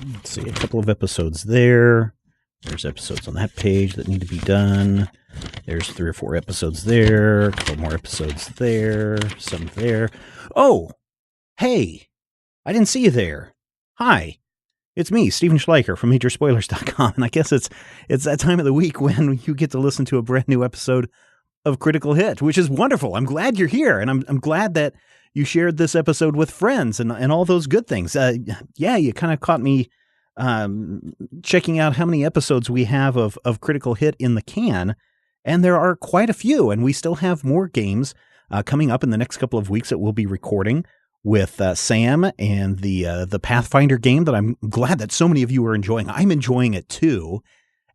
Let's see, a couple of episodes there. There's episodes on that page that need to be done. There's 3 or 4 episodes there. A couple more episodes there. Some there. Oh, hey, I didn't see you there. Hi, it's me, Steven Schleicher from Majorspoilers.com. And I guess it's that time of the week when you get to listen to a brand new episode of Critical Hit, which is wonderful. I'm glad you're here, and I'm glad that you shared this episode with friends and all those good things. Yeah, you kind of caught me checking out how many episodes we have of Critical Hit in the can, and there are quite a few, and we still have more games coming up in the next couple of weeks that we'll be recording with Sam and the Pathfinder game that I'm glad that so many of you are enjoying. I'm enjoying it too,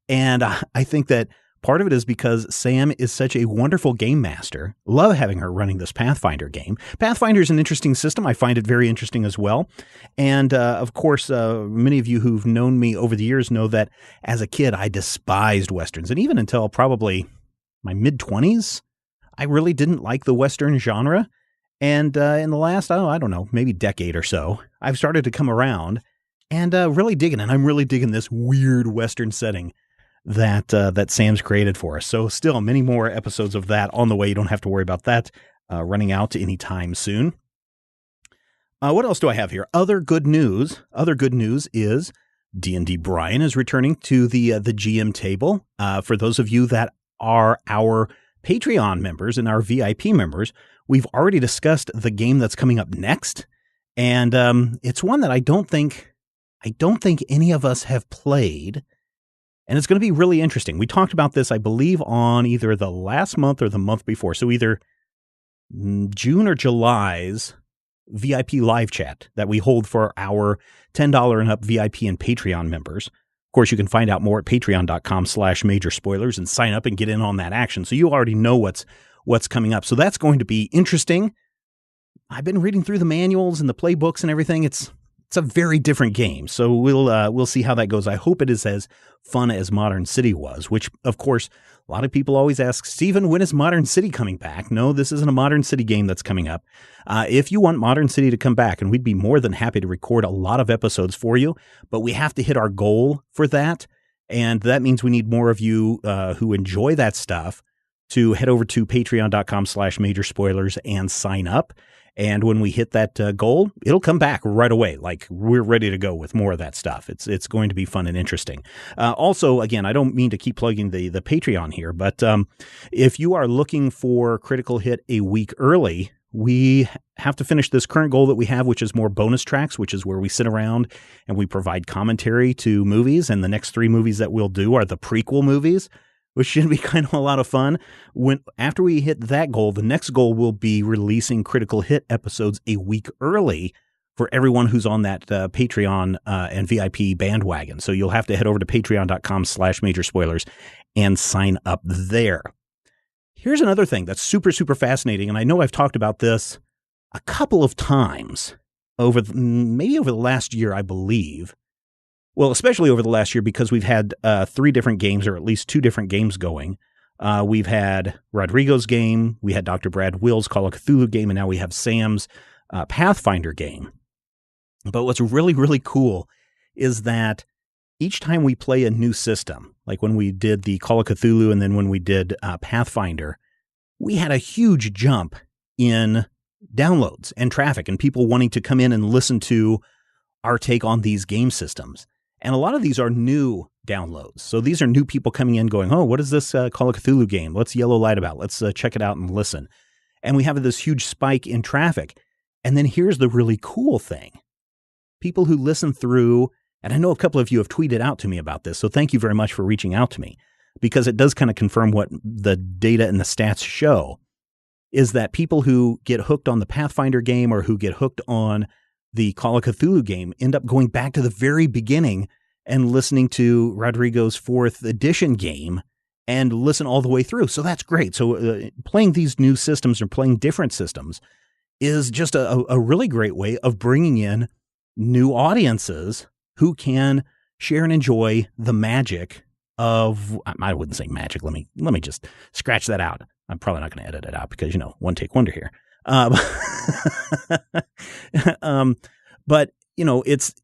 and I think that part of it is because Sam is such a wonderful game master. Love having her running this Pathfinder game. Pathfinder is an interesting system. I find it very interesting as well. And of course, many of you who've known me over the years know that as a kid, I despised Westerns. And even until probably my mid-20s, I really didn't like the Western genre. And in the last, I don't know, maybe decade or so, I've started to come around and really digging it. I'm really digging this weird Western setting that Sam's created for us. So still many more episodes of that on the way. You don't have to worry about that running out anytime soon. What else do I have here? Other good news. Other good news is D&D Brian is returning to the GM table. For those of you that are our Patreon members and our VIP members, we've already discussed the game that's coming up next. And it's one that I don't think any of us have played. And it's going to be really interesting. We talked about this, I believe, on either the last month or the month before. So either June or July's VIP live chat that we hold for our $10 and up VIP and Patreon members. Of course, you can find out more at patreon.com/majorspoilers and sign up and get in on that action. So you already know what's coming up. So that's going to be interesting. I've been reading through the manuals and the playbooks and everything. It's a very different game, so we'll see how that goes. I hope it is as fun as Modern City was, which, of course, a lot of people always ask, Steven, when is Modern City coming back? No, this isn't a Modern City game that's coming up. If you want Modern City to come back, and we'd be more than happy to record a lot of episodes for you, but we have to hit our goal for that, and that means we need more of you who enjoy that stuff to head over to patreon.com/majorspoilers and sign up. And when we hit that goal, it'll come back right away. Like, we're ready to go with more of that stuff. It's going to be fun and interesting. Also, again, I don't mean to keep plugging the Patreon here, but if you are looking for Critical Hit a week early, we have to finish this current goal that we have, which is more bonus tracks, which is where we sit around and we provide commentary to movies. And the next 3 movies that we'll do are the prequel movies, which should be kind of a lot of fun. After we hit that goal, the next goal will be releasing Critical Hit episodes a week early for everyone who's on that Patreon and VIP bandwagon. So you'll have to head over to patreon.com/majorspoilers and sign up there. Here's another thing that's super, super fascinating, and I know I've talked about this a couple of times maybe over the last year, I believe. Well, especially over the last year, because we've had 3 different games, or at least 2 different games going. We've had Rodrigo's game, we had Dr. Brad Will's Call of Cthulhu game, and now we have Sam's Pathfinder game. But what's really, really cool is that each time we play a new system, like when we did the Call of Cthulhu and then when we did Pathfinder, we had a huge jump in downloads and traffic and people wanting to come in and listen to our take on these game systems. And a lot of these are new downloads. So these are new people coming in going, oh, what is this Call of Cthulhu game? What's Yellow Light about? Let's check it out and listen. And we have this huge spike in traffic. And then here's the really cool thing. People who listen through, and I know a couple of you have tweeted out to me about this, so thank you very much for reaching out to me, because it does kind of confirm what the data and the stats show, is that people who get hooked on the Pathfinder game or who get hooked on the Call of Cthulhu game end up going back to the very beginning and listening to Rodrigo's 4th edition game and listen all the way through. So that's great. So playing these new systems or playing different systems is just a really great way of bringing in new audiences who can share and enjoy the magic of, I wouldn't say magic. Let me just scratch that out. I'm probably not going to edit it out because, one take wonder here. But, it's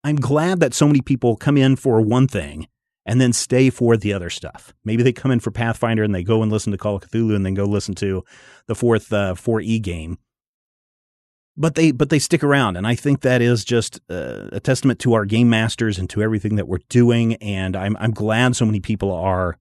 I'm glad that so many people come in for one thing and then stay for the other stuff. Maybe they come in for Pathfinder and they go and listen to Call of Cthulhu and then go listen to the fourth 4E game. But they stick around, and I think that is just a testament to our game masters and to everything that we're doing. And I'm glad so many people are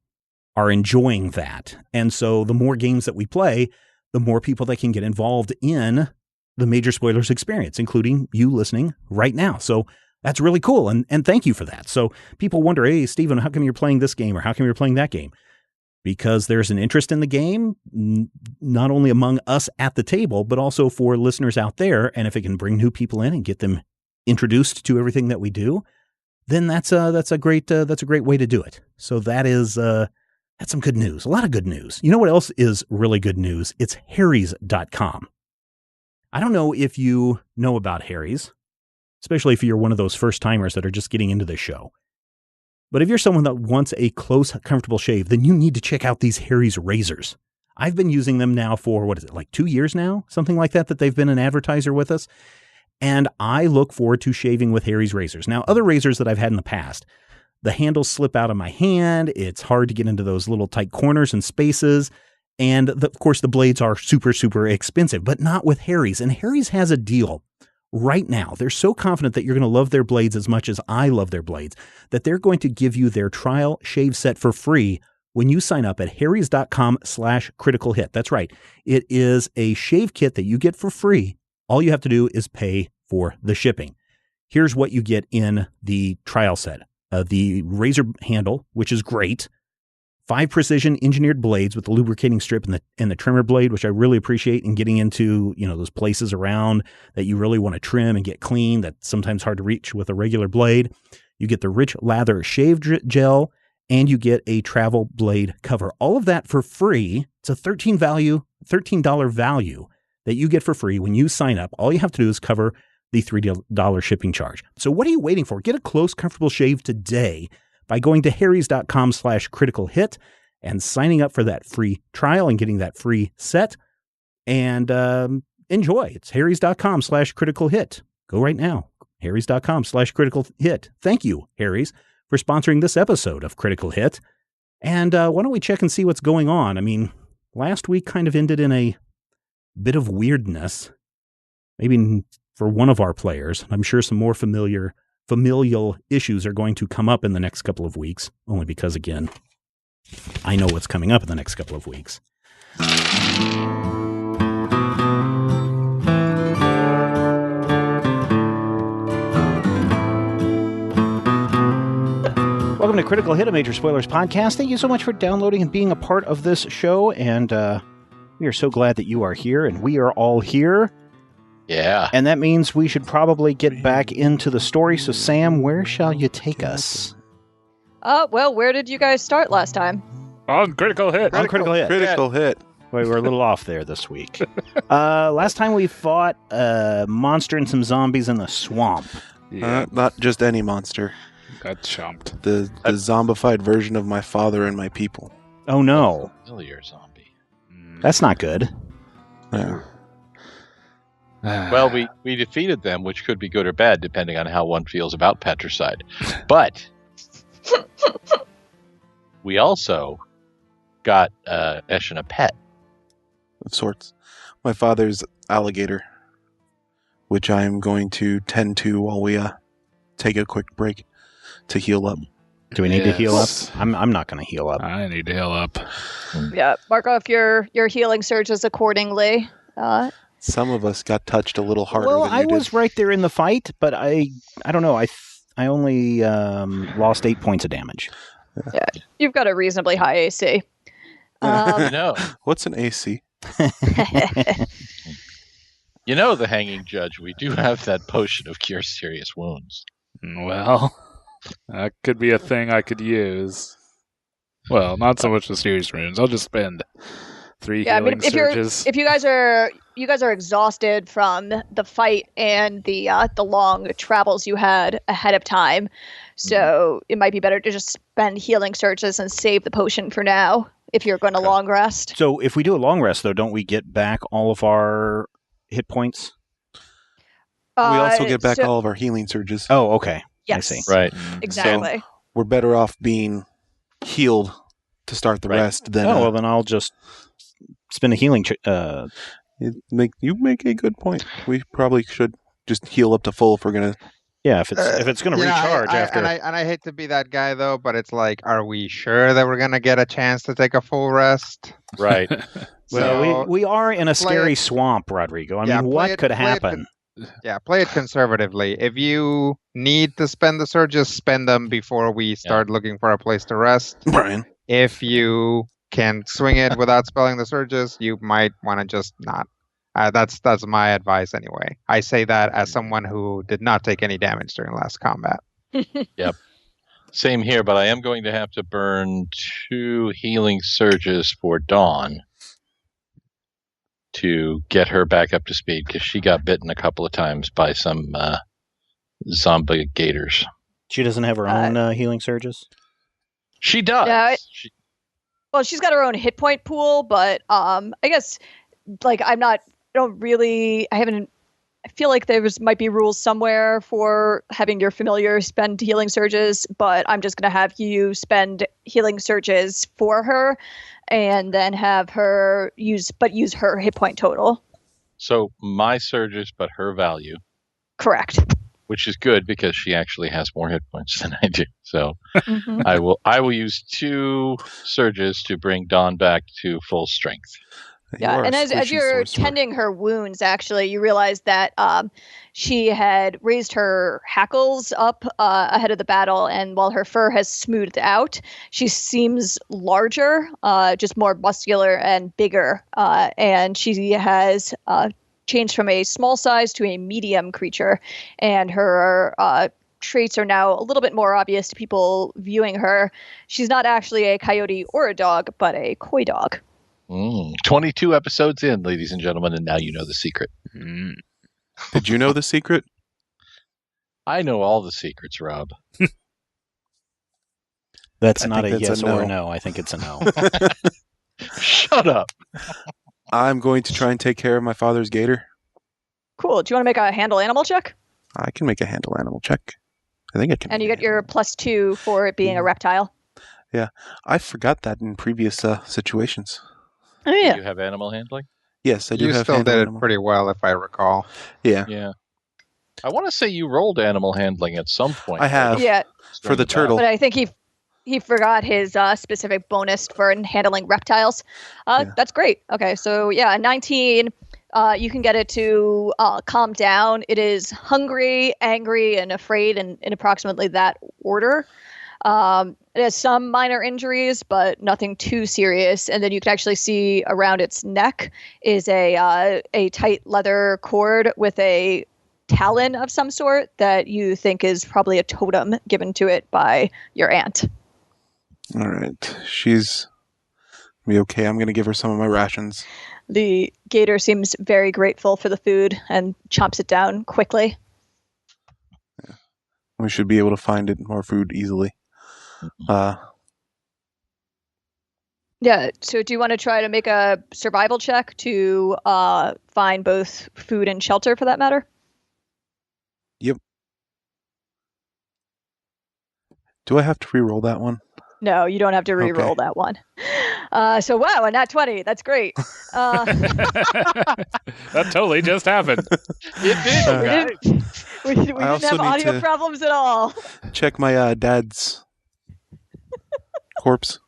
enjoying that. And so the more games that we play, the more people that can get involved in the Major Spoilers experience, including you listening right now. So that's really cool, and thank you for that. So people wonder, hey, Stephen, how come you're playing this game, or how come you're playing that game? Because there's an interest in the game, not only among us at the table, but also for listeners out there. And if it can bring new people in and get them introduced to everything that we do, then that's a great way to do it. So that's some good news, a lot of good news. You know what else is really good news? It's Harry's.com. I don't know if you know about Harry's, especially if you're one of those first timers that are just getting into this show. But if you're someone that wants a close, comfortable shave, then you need to check out these Harry's razors. I've been using them now for, 2 years now? Something like that they've been an advertiser with us. And I look forward to shaving with Harry's razors. Now, other razors that I've had in the past, the handles slip out of my hand. It's hard to get into those little tight corners and spaces. And of course, the blades are super, super expensive, but not with Harry's. And Harry's has a deal right now. They're so confident that you're going to love their blades as much as I love their blades, that they're going to give you their trial shave set for free when you sign up at harrys.com/criticalhit. That's right. It is a shave kit that you get for free. All you have to do is pay for the shipping. Here's what you get in the trial set. The razor handle, which is great. 5 precision engineered blades with the lubricating strip and the trimmer blade, which I really appreciate in getting into, those places around that you really want to trim and get clean. That's sometimes hard to reach with a regular blade. You get the rich lather shave gel, and you get a travel blade cover. All of that for free. It's a $13 value that you get for free when you sign up. All you have to do is cover the $3 shipping charge. So what are you waiting for? Get a close, comfortable shave today by going to harrys.com/criticalhit and signing up for that free trial and getting that free set. And enjoy. It's harrys.com/criticalhit. Go right now. harrys.com/criticalhit. Thank you, Harry's, for sponsoring this episode of Critical Hit. And why don't we check and see what's going on? I mean, last week kind of ended in a bit of weirdness, maybe for one of our players. I'm sure some more familial issues are going to come up in the next couple of weeks, only because, again, I know what's coming up in the next couple of weeks. Welcome to Critical Hit, a Major Spoilers podcast. Thank you so much for downloading and being a part of this show, and we are so glad that you are here, and we are all here. Yeah. And that means we should probably get back into the story. So, Sam, where shall you take us? Well, where did you guys start last time? On Critical Hit. Critical Hit. Well, we were a little off there this week. Last time we fought a monster and some zombies in the swamp. Yeah. Not just any monster. Got chomped. The zombified version of my father and my people. Oh, no. Familiar zombie. That's not good. Yeah. Well, we defeated them, which could be good or bad, depending on how one feels about patricide. But we also got Eshin a pet. Of sorts. My father's alligator, which I am going to tend to while we take a quick break to heal up. Do we need to heal up? I'm not going to heal up. I need to heal up. Yeah, mark off your healing surges accordingly. Some of us got touched a little harder Well, than you I did. was right there in the fight, but I don't know. I only lost 8 points of damage. Yeah, you've got a reasonably high AC. What's an AC? The hanging judge, we do have that potion of cure serious wounds. Well, that could be a thing I could use. Well, not so much the serious wounds. I'll just spend 3 healing surges. If you guys are exhausted from the fight and the long travels you had ahead of time, so it might be better to just spend healing surges and save the potion for now if you're going to long rest. So if we do a long rest, though, don't we get back all of our hit points? We also get back all of our healing surges. Oh, okay. Yes. I see. Right. Exactly. So we're better off being healed to start the rest than... well, then I'll just spend a healing... You make a good point. We probably should just heal up to full if we're going to... Yeah, if it's going to recharge after... And I hate to be that guy, though, but it's like, are we sure that we're going to get a chance to take a full rest? Right. Well, we are in a scary swamp, Rodrigo. I mean, what could happen? Play it conservatively. If you need to spend the surges, spend them before we start looking for a place to rest. Brian. If you can swing it without spelling the surges, you might want to just not. That's my advice anyway. I say that as someone who did not take any damage during last combat. Yep. Same here, but I am going to have to burn 2 healing surges for Dawn to get her back up to speed, because she got bitten a couple of times by some zombie gators. She doesn't have her own healing surges? She does. Yeah, well, she's got her own hit point pool, but I guess, like, I feel like might be rules somewhere for having your familiar spend healing surges, but I'm just going to have you spend healing surges for her and then have her use her hit point total. So my surges, but her value. Correct. Which is good because she actually has more hit points than I do. So I will use 2 surges to bring Dawn back to full strength. Yeah, and as you're tending her wounds, actually, you realize that she had raised her hackles up ahead of the battle, and while her fur has smoothed out, she seems larger, just more muscular and bigger, and she has changed from a small size to a medium creature, and her traits are now a little bit more obvious to people viewing her. She's not actually a coyote or a dog, but a coy dog. 22 episodes in, ladies and gentlemen, and now you know the secret. Did you know the secret? I know all the secrets, Rob. That's not a yes or no. I think it's a no. Shut up. I'm going to try and take care of my father's gator. Cool. Do you want to make a handle animal check? I can make a handle animal check. I think I can. And you get your +2 for it being a reptile. Yeah. I forgot that in previous situations. Oh, yeah. Do you have animal handling? Yes, I do have still did it pretty well, if I recall. Yeah. Yeah. I want to say you rolled animal handling at some point. I have. Yeah. For the turtle. But I think he forgot his specific bonus for handling reptiles. That's great. Okay, so 19. You can get it to calm down. It is hungry, angry, and afraid in approximately that order. It has some minor injuries, but nothing too serious. And then you can actually see around its neck is a tight leather cord with a talon of some sort that you think is probably a totem given to it by your aunt. All right. She's be okay. I'm going to give her some of my rations. The gator seems very grateful for the food and chomps it down quickly. Yeah. We should be able to find it more food easily. Yeah, so do you want to try to make a survival check to find both food and shelter, for that matter? Yep. Do I have to re-roll that one? No, you don't have to re-roll that one. So, wow, a nat 20. That's great. That totally just happened. It did. We didn't have audio problems at all. Check my dad's corpse.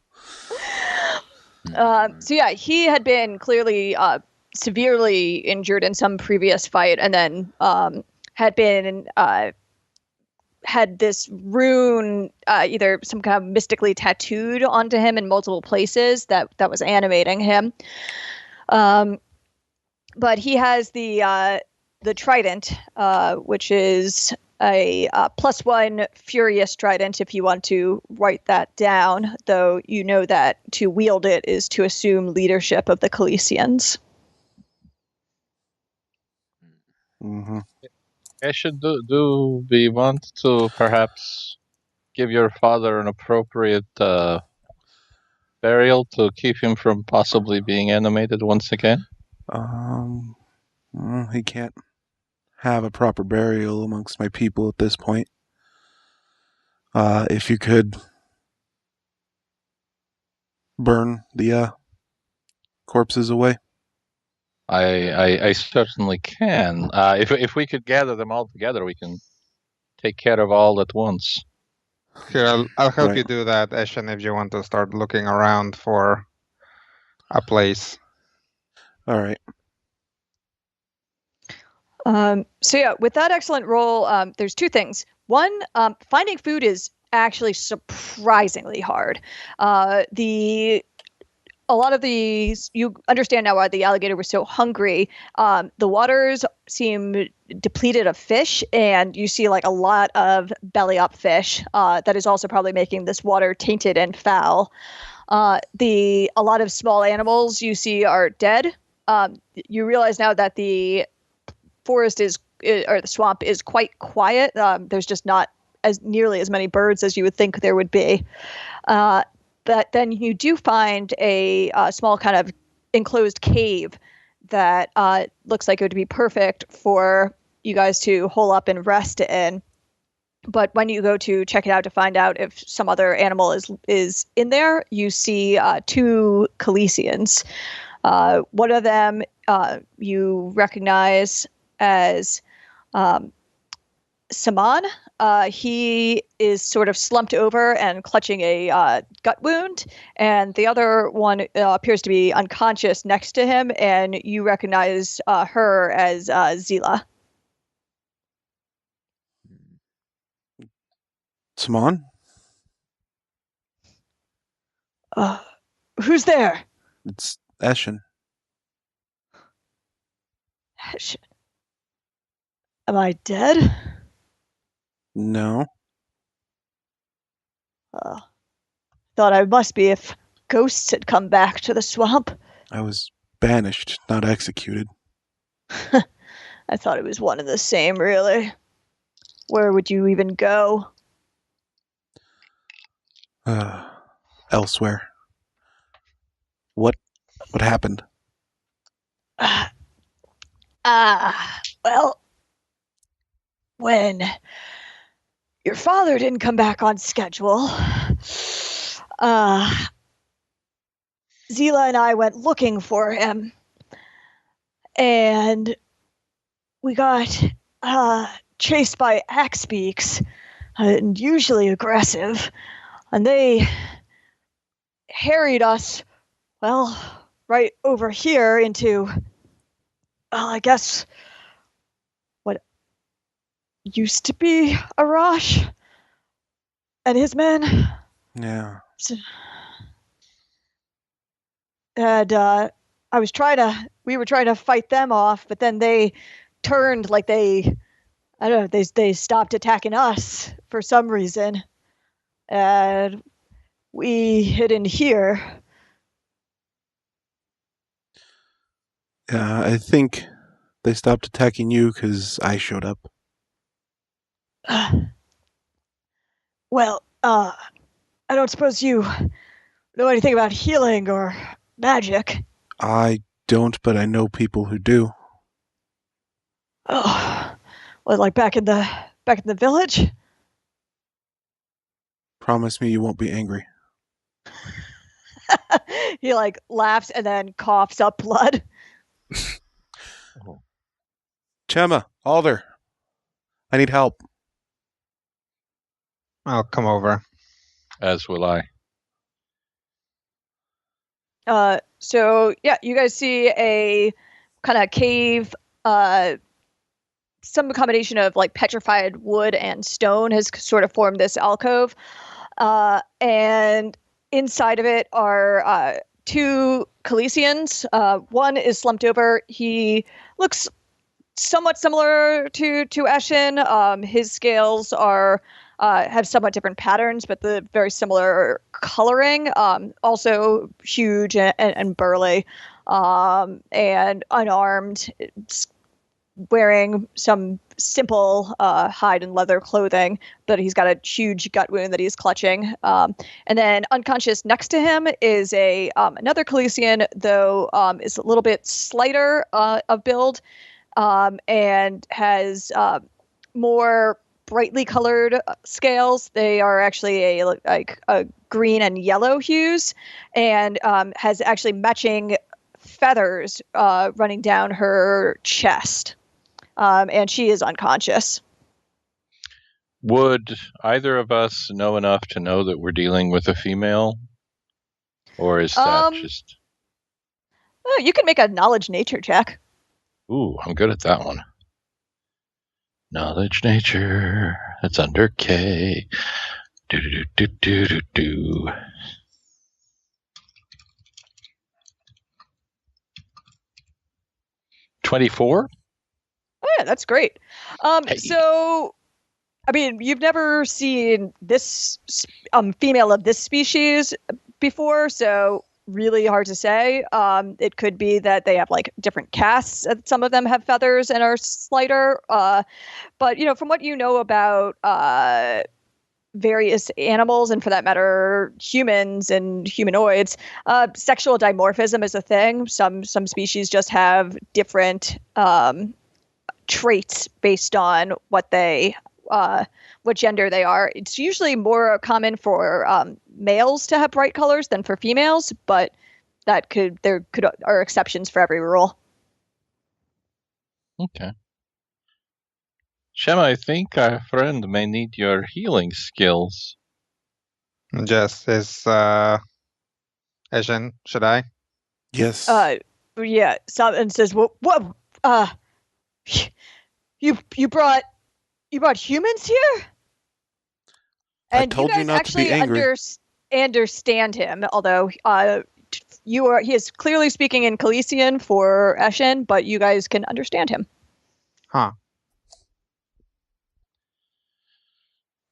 He had been clearly severely injured in some previous fight, and then had this rune either some kind of mystically tattooed onto him in multiple places that was animating him. But he has the trident, which is a +1 furious trident, if you want to write that down, though you know that to wield it is to assume leadership of the Calicians. Mm-hmm. Should do we want to perhaps give your father an appropriate burial to keep him from possibly being animated once again? He can't have a proper burial amongst my people at this point. If you could burn the corpses away. I certainly can. If we could gather them all together, we can take care of all at once. Here, I'll help you do that, Eshin, if you want to start looking around for a place. All right. So yeah, with that excellent roll, there's two things. One, finding food is actually surprisingly hard. A lot of these, you understand now why the alligator was so hungry. The waters seem depleted of fish, and you see like a lot of belly up fish that is also probably making this water tainted and foul. A lot of small animals you see are dead. You realize now that the forest or the swamp is quite quiet. There's just not nearly as many birds as you would think there would be. But then you do find a small kind of enclosed cave that looks like it would be perfect for you guys to hole up and rest in. But when you go to check it out to find out if some other animal is in there, you see two Calicians. One of them you recognize as Saman. He is sort of slumped over and clutching a gut wound, and the other one appears to be unconscious next to him, and you recognize her as Zila. Saman? Who's there? It's Eshin. Eshin. Am I dead? No. Thought I must be if ghosts had come back to the swamp. I was banished, not executed. I thought it was one and the same, really. Where would you even go? Elsewhere. What happened? Well, when your father didn't come back on schedule, Zila and I went looking for him, and we got chased by axebeaks, and usually aggressive, and they harried us, well, right over here into, I guess, what used to be Arash and his men. Yeah. And we were trying to fight them off, but then they turned like they stopped attacking us for some reason. And we hid in here. I think they stopped attacking you because I showed up. Well, I don't suppose you know anything about healing or magic. I don't, but I know people who do. Oh, well, like back in the village? Promise me you won't be angry. He like laughs and then coughs up blood. Chema, Alder, I need help. I'll come over. As will I. So yeah, you guys see a kind of cave, some combination of like petrified wood and stone has sort of formed this alcove. And inside of it are two Calicians. One is slumped over. He looks somewhat similar to Eshin. His scales are have somewhat different patterns, but the very similar coloring. Also huge and burly, and unarmed, wearing some simple hide and leather clothing, but he's got a huge gut wound that he's clutching. And then unconscious next to him is another Calician, though is a little bit slighter of build, and has more brightly colored scales. They are actually a green and yellow hues, and has actually matching feathers running down her chest. And she is unconscious. Would either of us know enough to know that we're dealing with a female? Or is that just... Oh, you can make a knowledge nature check. Ooh, I'm good at that one. Knowledge nature. That's under K. Do. 24? Oh, yeah, that's great. Hey. So, I mean, you've never seen this female of this species before, so really hard to say. It could be that they have like different casts. Some of them have feathers and are slighter. But from what you know about various animals, and for that matter, humans and humanoids, sexual dimorphism is a thing. Some species just have different traits based on what gender they are. It's usually more common for males to have bright colors than for females, but there are exceptions for every rule. Okay. Shema, I think our friend may need your healing skills. Just Asian, should I? Yes. Yeah. And says, "What? You brought humans here?" And I told you guys you not actually to be angry. understand him, although he is clearly speaking in Calician for Eshin, but you guys can understand him. Huh.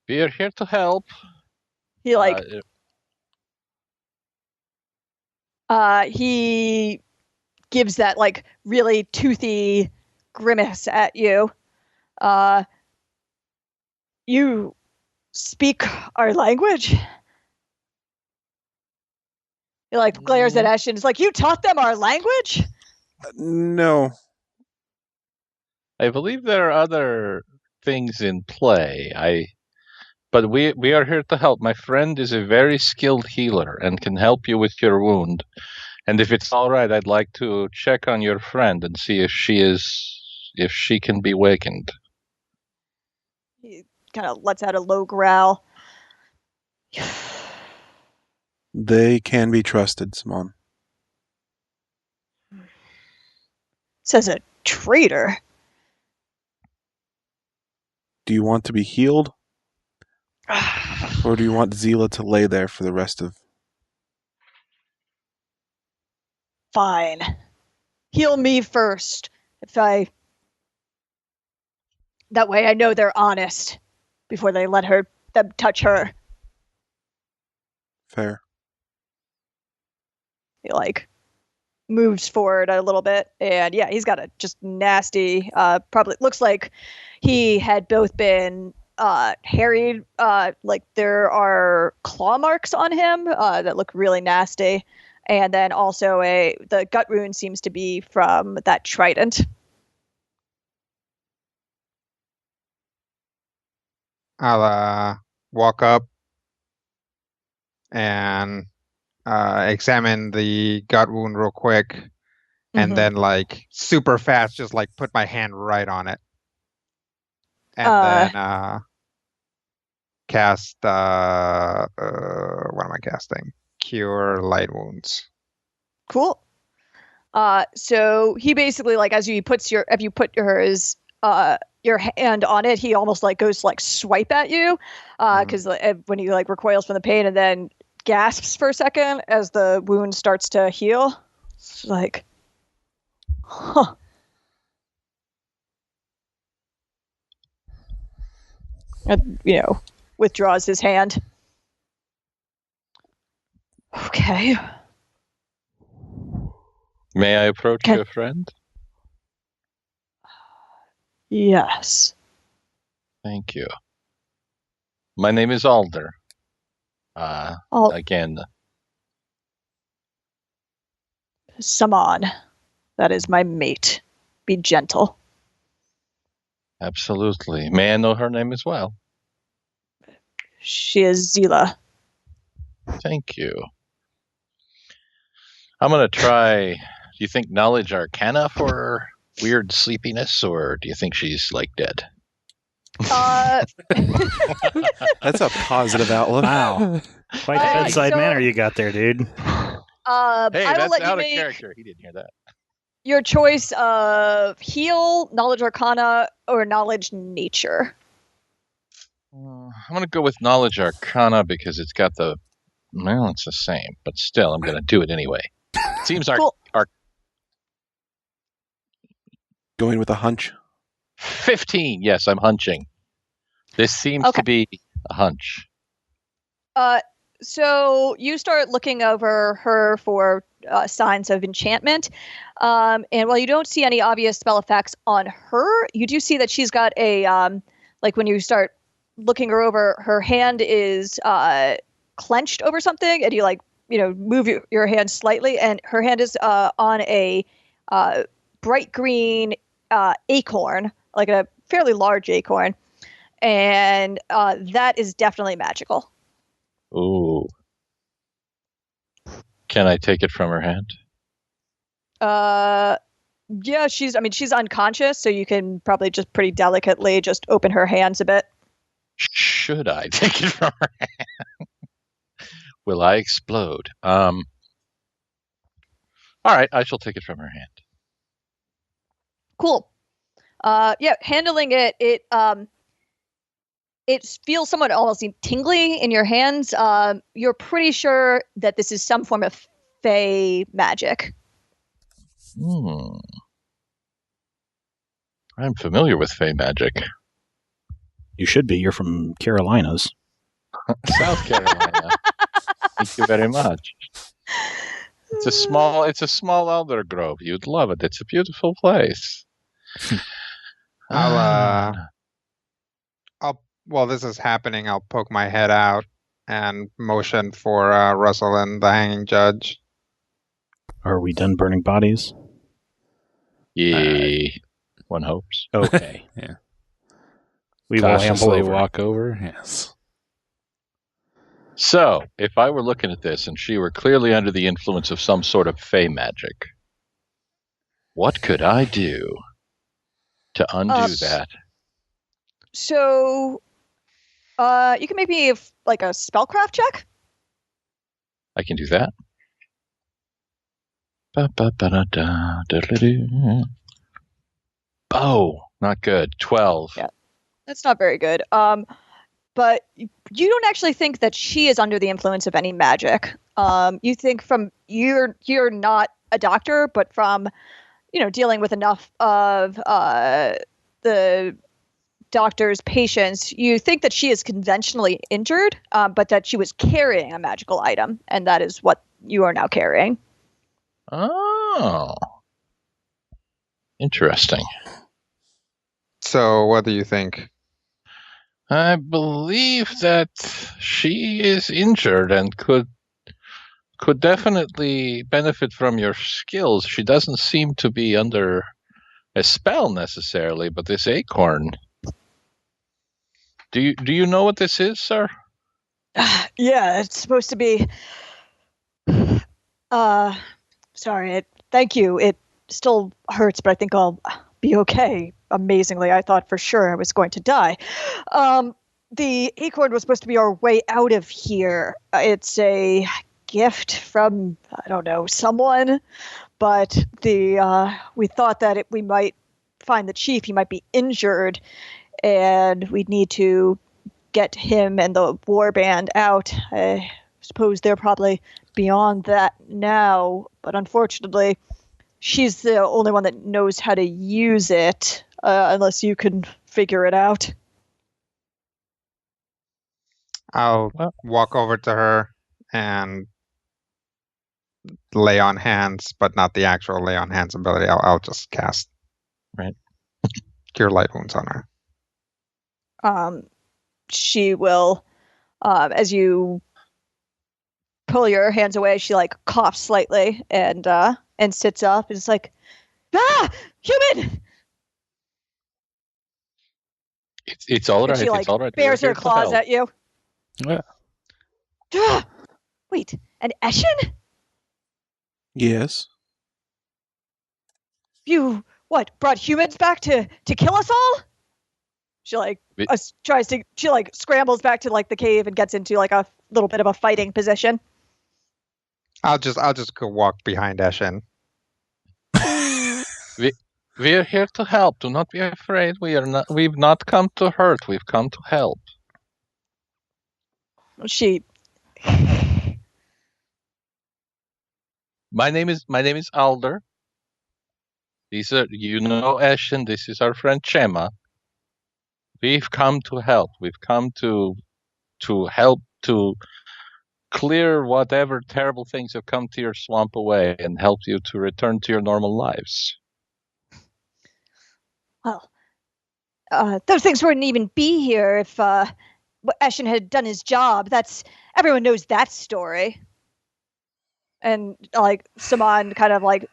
We are here to help. He he gives that like really toothy grimace at you. You speak our language? He like glares at Eshin. It's like, you taught them our language? No. I believe there are other things in play. But we are here to help. My friend is a very skilled healer and can help you with your wound. And if it's all right, I'd like to check on your friend and see if she can be wakened. He kind of lets out a low growl. They can be trusted, Simon. Says a traitor. Do you want to be healed? Or do you want Zila to lay there for the rest of... Fine. Heal me first. That way I know they're honest before they let them touch her. Fair. He like moves forward a little bit, and yeah, he's got a just nasty, probably looks like he had both been harried, like there are claw marks on him that look really nasty, and then also the gut wound seems to be from that trident. I'll walk up and examine the gut wound real quick, and then like super fast just like put my hand right on it, and then cast what am I casting? Cure light wounds. Cool. So he basically, like, if you put your hand on it, he almost like goes to like swipe at you, because when he like recoils from the pain and then gasps for a second as the wound starts to heal. It's like, huh. And, withdraws his hand. Okay. May I approach your friend? Yes. Thank you. My name is Alder. Again. Saman. That is my mate. Be gentle. Absolutely. May I know her name as well? She is Zila. Thank you. I'm going to try. Do you think knowledge arcana for weird sleepiness, or do you think she's like dead? That's a positive outlook. Wow. Quite a bedside manner you got there, dude. Hey, that's out of character. He didn't hear that. Your choice of heal, knowledge arcana, or knowledge nature. I'm going to go with knowledge arcana because it's got the... Well, it's the same, but still, I'm going to do it anyway. It seems cool. Going with a hunch? 15. Yes, I'm hunching. This seems to be a hunch. So you start looking over her for signs of enchantment. And while you don't see any obvious spell effects on her, you do see that she's got a, like when you start looking her over, her hand is clenched over something, and you move your hand slightly, and her hand is on a bright green acorn, like a fairly large acorn. And that is definitely magical. Ooh. Can I take it from her hand? Yeah, she's unconscious, so you can probably just pretty delicately just open her hands a bit. Should I take it from her hand? Will I explode? All right, I shall take it from her hand. Cool. Yeah, handling it, it feels somewhat almost tingly in your hands. You're pretty sure that this is some form of fey magic. I'm familiar with fey magic. You should be. You're from Carolinas. South Carolina. Thank you very much. It's a small elder grove. You'd love it. It's a beautiful place. While this is happening, I'll poke my head out and motion for Russell and the hanging judge. Are we done burning bodies? Yeah. One hopes. Okay. Yeah. We will cautiously amble walk over. Yes. So, if I were looking at this and she were clearly under the influence of some sort of fey magic, what could I do to undo that? So, you can make me like a spellcraft check. I can do that. Oh, not good. 12. Yeah, that's not very good. But you don't actually think that she is under the influence of any magic. You think from you're not a doctor, but from dealing with enough of the doctor's patients, you think that she is conventionally injured, but that she was carrying a magical item, and that is what you are now carrying. Oh, interesting. So, what do you think? I believe that she is injured and could definitely benefit from your skills. She doesn't seem to be under a spell necessarily, but this acorn. Do you know what this is, sir? Yeah, it's supposed to be. Sorry. Thank you. It still hurts, but I think I'll be okay. Amazingly, I thought for sure I was going to die. The acorn was supposed to be our way out of here. It's a gift from, I don't know, someone, but we thought that we might find the chief. He might be injured, and we'd need to get him and the war band out. I suppose they're probably beyond that now, but unfortunately, she's the only one that knows how to use it, unless you can figure it out. I'll walk over to her and lay on hands, but not the actual lay on hands ability. I'll just cast Cure Light Wounds on her. She will, as you pull your hands away, she coughs slightly and sits up and is like, human! It's all right. She, like, it's all right. bares her claws at you. Yeah. Wait, an Eshin? Yes. You, what, brought humans back to kill us all? She, like, she, like, scrambles back to, like, the cave and gets into, like, a little bit of a fighting position. I'll just go walk behind Eshin. We are here to help. Do not be afraid. We've not come to hurt. We've come to help. My name is Alder. These are Eshin. This is our friend Chema. We've come to help. We've come to help to clear whatever terrible things have come to your swamp away and help you to return to your normal lives. Well, those things wouldn't even be here if Eshin had done his job. Everyone knows that story. And, like, Saman kind of, like,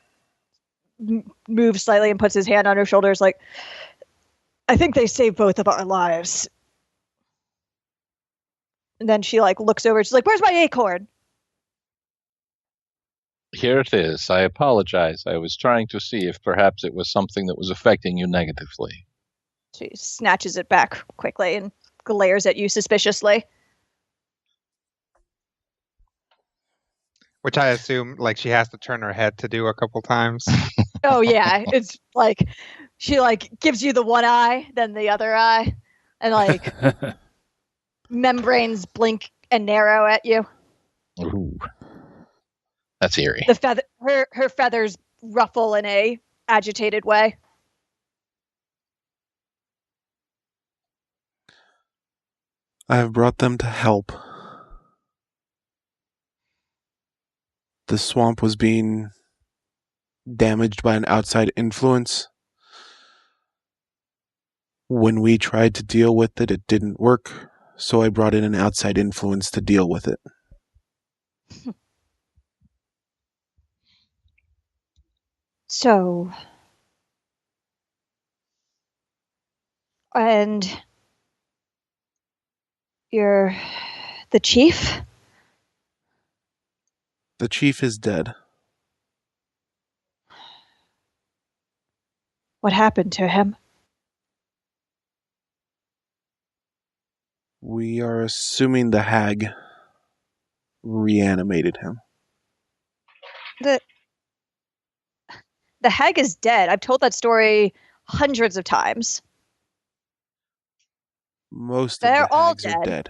moves slightly and puts his hand on her shoulders, like, I think they saved both of our lives. And then she, like, looks over. She's like, "Where's my acorn?" Here it is. I apologize. I was trying to see if perhaps it was something that was affecting you negatively. She snatches it back quickly and glares at you suspiciously. Which I assume, like, she has to turn her head to do a couple times. Oh, yeah. It's like, she, like, gives you the one eye, then the other eye, and, like, membranes blink and narrow at you. Ooh. That's eerie. Her feathers ruffle in a agitated way. I have brought them to help. The swamp was being damaged by an outside influence. When we tried to deal with it, it didn't work, so I brought in an outside influence to deal with it. So, and you're the chief? The chief is dead. What happened to him? We are assuming the hag reanimated him. The hag is dead. I've told that story hundreds of times. Most of the hags are dead.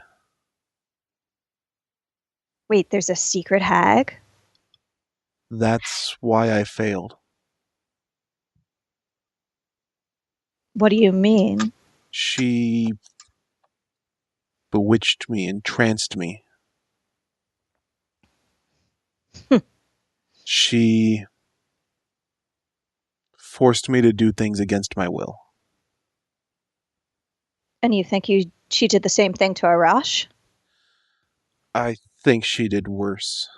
Wait, there's a secret hag? That's why I failed. What do you mean? She bewitched me, entranced me. She forced me to do things against my will. And you think she did the same thing to Arash? I think she did worse.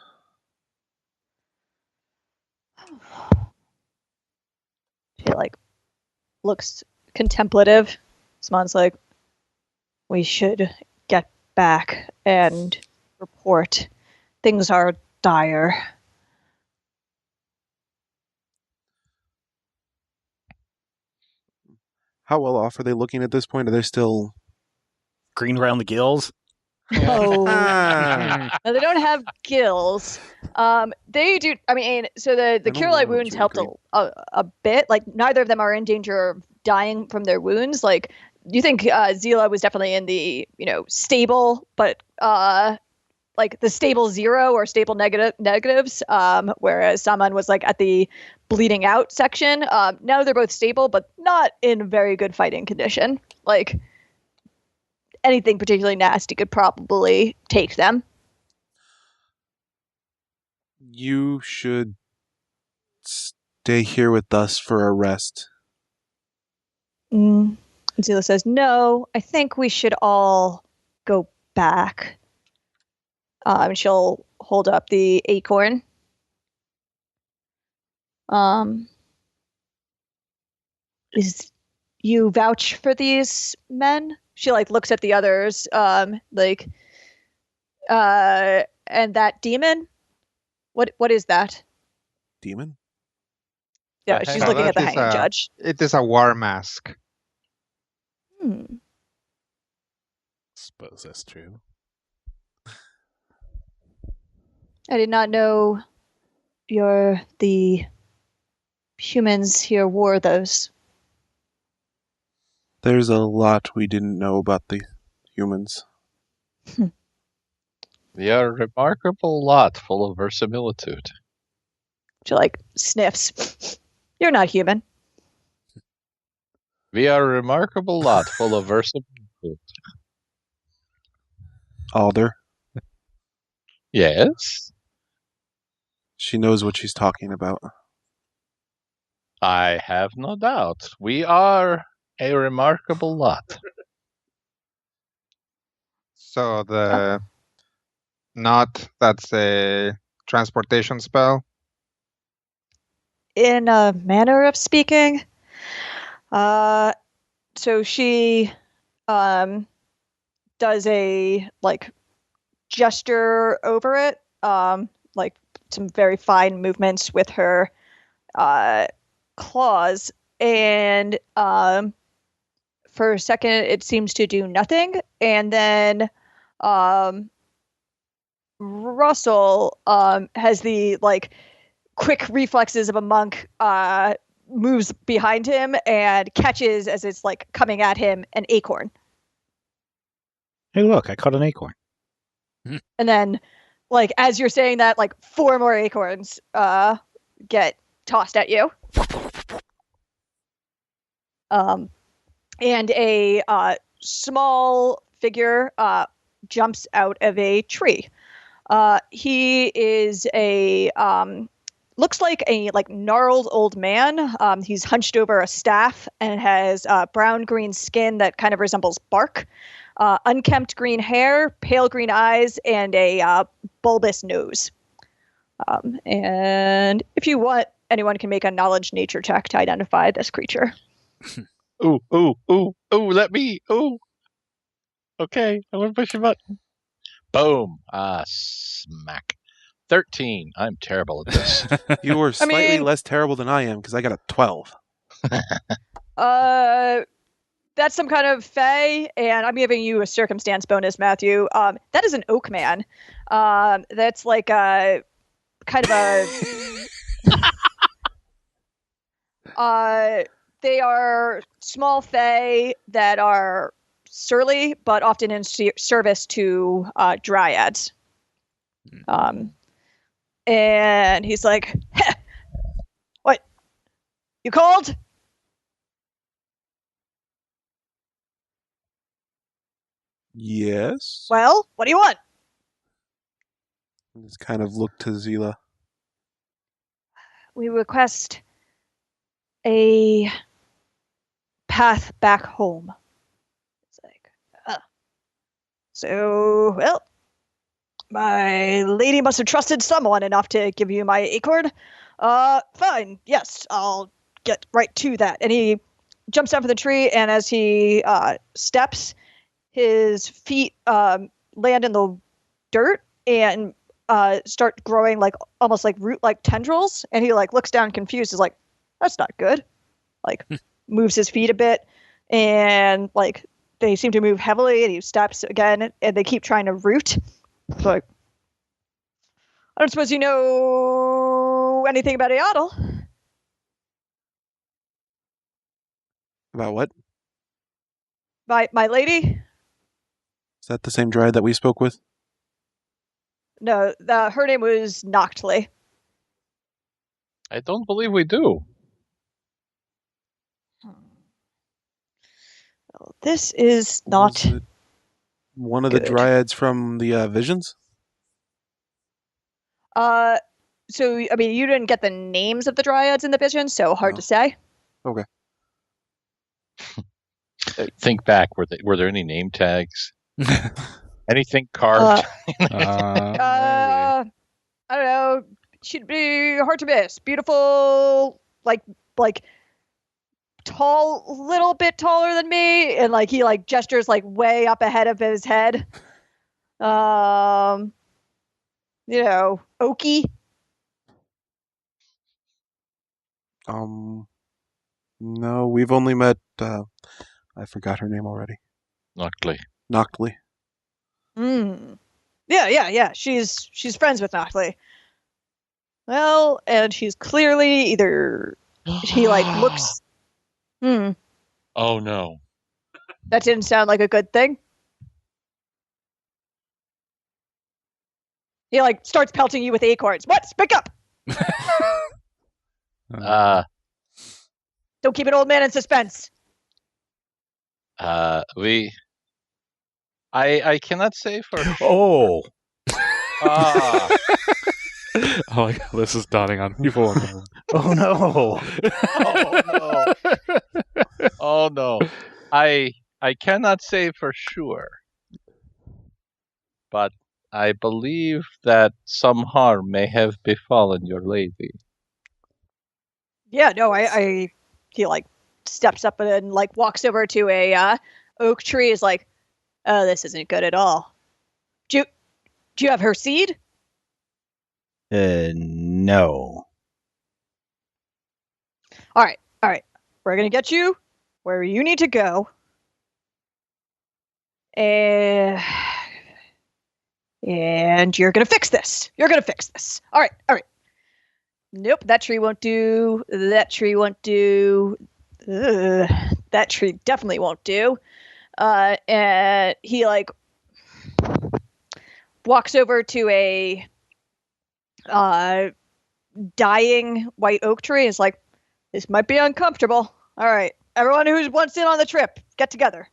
She, like, looks contemplative. Smon's like, we should get back and report. Things are dire. How well off are they looking at this point? Are they still green around the gills? Oh, no, they don't have gills. They do. I mean, so the cure light wounds helped a bit. Like, neither of them are in danger of dying from their wounds. Like, you think Zila was definitely in the stable, but like the stable 0 or stable negatives. Whereas Saman was like at the bleeding out section. Now they're both stable, but not in very good fighting condition. Like, anything particularly nasty could probably take them. You should stay here with us for a rest. Zila says, no, I think we should all go back. And she'll hold up the acorn. you vouch for these men? She like looks at the others, and that demon? What is that? Demon? Yeah, she's looking at the hanging judge. It is a war mask. Suppose that's true. I did not know the humans here wore those. There's a lot we didn't know about the humans. We are a remarkable lot full of verisimilitude. She like sniffs. You're not human. We are a remarkable lot full of verisimilitude. Alder? Yes? She knows what she's talking about. I have no doubt. We are a remarkable lot. So the knot, that's a transportation spell? In a manner of speaking. So she does a like gesture over it, like some very fine movements with her claws, and for a second it seems to do nothing, and then Russell has the like quick reflexes of a monk, moves behind him and catches, as it's like coming at him, an acorn. Hey, look, I caught an acorn. And then, like, as you're saying that, like 4 more acorns get tossed at you. And a small figure jumps out of a tree. He is a looks like a gnarled old man. He's hunched over a staff and has brown green skin that kind of resembles bark, unkempt green hair, pale green eyes, and a bulbous nose. And if you want, anyone can make a knowledge nature check to identify this creature. Ooh, let me. Ooh. Okay, I want to push a button. Boom. Smack. 13. I'm terrible at this. You were slightly less terrible than I am because I got a 12. That's some kind of fey, and I'm giving you a circumstance bonus, Matthew. That is an oak man. That's like a kind of a. They are small fey that are surly, but often in service to dryads. And he's like, "Heh, what? You called?" Yes. Well, what do you want? Just kind of look to Zila. We request a path back home. It's like, so, well, my lady must have trusted someone enough to give you my acorn. Fine, yes, I'll get right to that. And he jumps down from the tree, and as he steps, his feet land in the dirt and start growing like almost like root-like tendrils. And he like looks down confused, is like, that's not good. Like moves his feet a bit, and like they seem to move heavily, and he steps again, and they keep trying to root. It's like, I don't suppose you know anything about Eotl? About what? My lady? Is that the same dryad that we spoke with? No, her name was Noctly. I don't believe we do. Well, this is not one of good. The dryads from the visions? So, I mean, you didn't get the names of the dryads in the vision, so hard to say. Okay. Think back. Were there any name tags? Anything carved? I don't know. She'd be hard to miss. Beautiful, like little bit taller than me, and like he like gestures like way up ahead of his head. Oaky. No, we've only met. I forgot her name already. Noctley. Yeah. She's friends with Noctley. Well, and she's clearly either he like looks. Oh no. That didn't sound like a good thing. He like starts pelting you with acorns. What? Speak up. Don't keep an old man in suspense. I cannot say for Oh. Oh my God, this is dawning on people. Oh no. Oh no. I cannot say for sure. But I believe that some harm may have befallen your lady. Yeah, no, he like steps up and like walks over to a oak tree. Is like, oh, this isn't good at all. Do you have her seed? No. All right. We're gonna get you where you need to go, and you're gonna fix this. All right. Nope, that tree won't do. That tree won't do. That tree definitely won't do. And he like walks over to a dying white oak tree. Is like, this might be uncomfortable. All right, everyone who wants in on the trip, get together.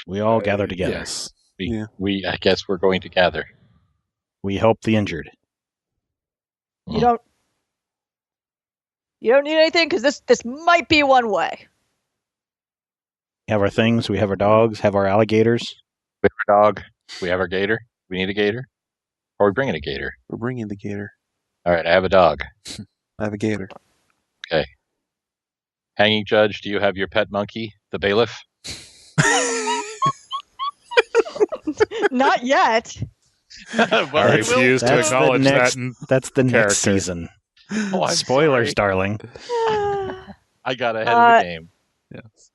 We all gather together. Yes. I guess we're going to gather. We help the injured. You don't need anything, because this might be one way. We have our things. We have our dogs. Have our alligators. We have our dog. We have our gator. We need a gator. Or are we bringing a gator? We're bringing the gator. All right, I have a dog. I have a gator. Okay. Hanging judge, do you have your pet monkey, the bailiff? Not yet. I refuse to acknowledge that. That's the character. next season. Oh, I'm Spoilers, sorry. darling. I got ahead of the game. Yes.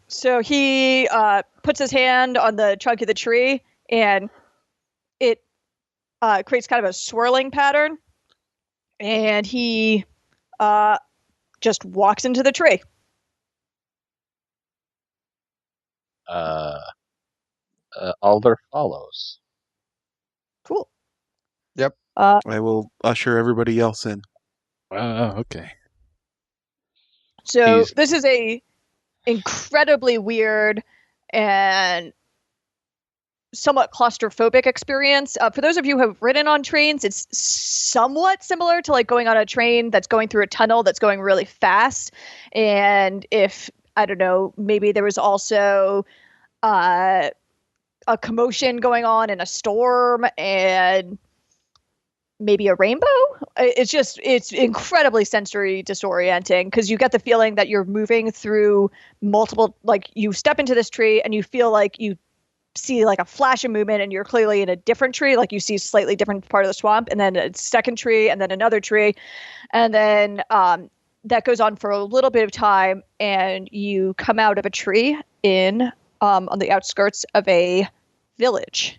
So he puts his hand on the trunk of the tree, and it creates kind of a swirling pattern, and he just walks into the tree. Alder follows. Cool. Yep. I will usher everybody else in. Okay. So this is a incredibly weird and somewhat claustrophobic experience. For those of you who have ridden on trains, it's somewhat similar to like going on a train that's going through a tunnel that's going really fast. And if, I don't know, maybe there was also a commotion going on in a storm and maybe a rainbow. It's incredibly sensory disorienting, because you get the feeling that you're moving through multiple, like you step into this tree and you feel like you see like a flash of movement and you're clearly in a different tree, like you see a slightly different part of the swamp, and then a second tree, and then another tree, and then that goes on for a little bit of time, and you come out of a tree in on the outskirts of a village.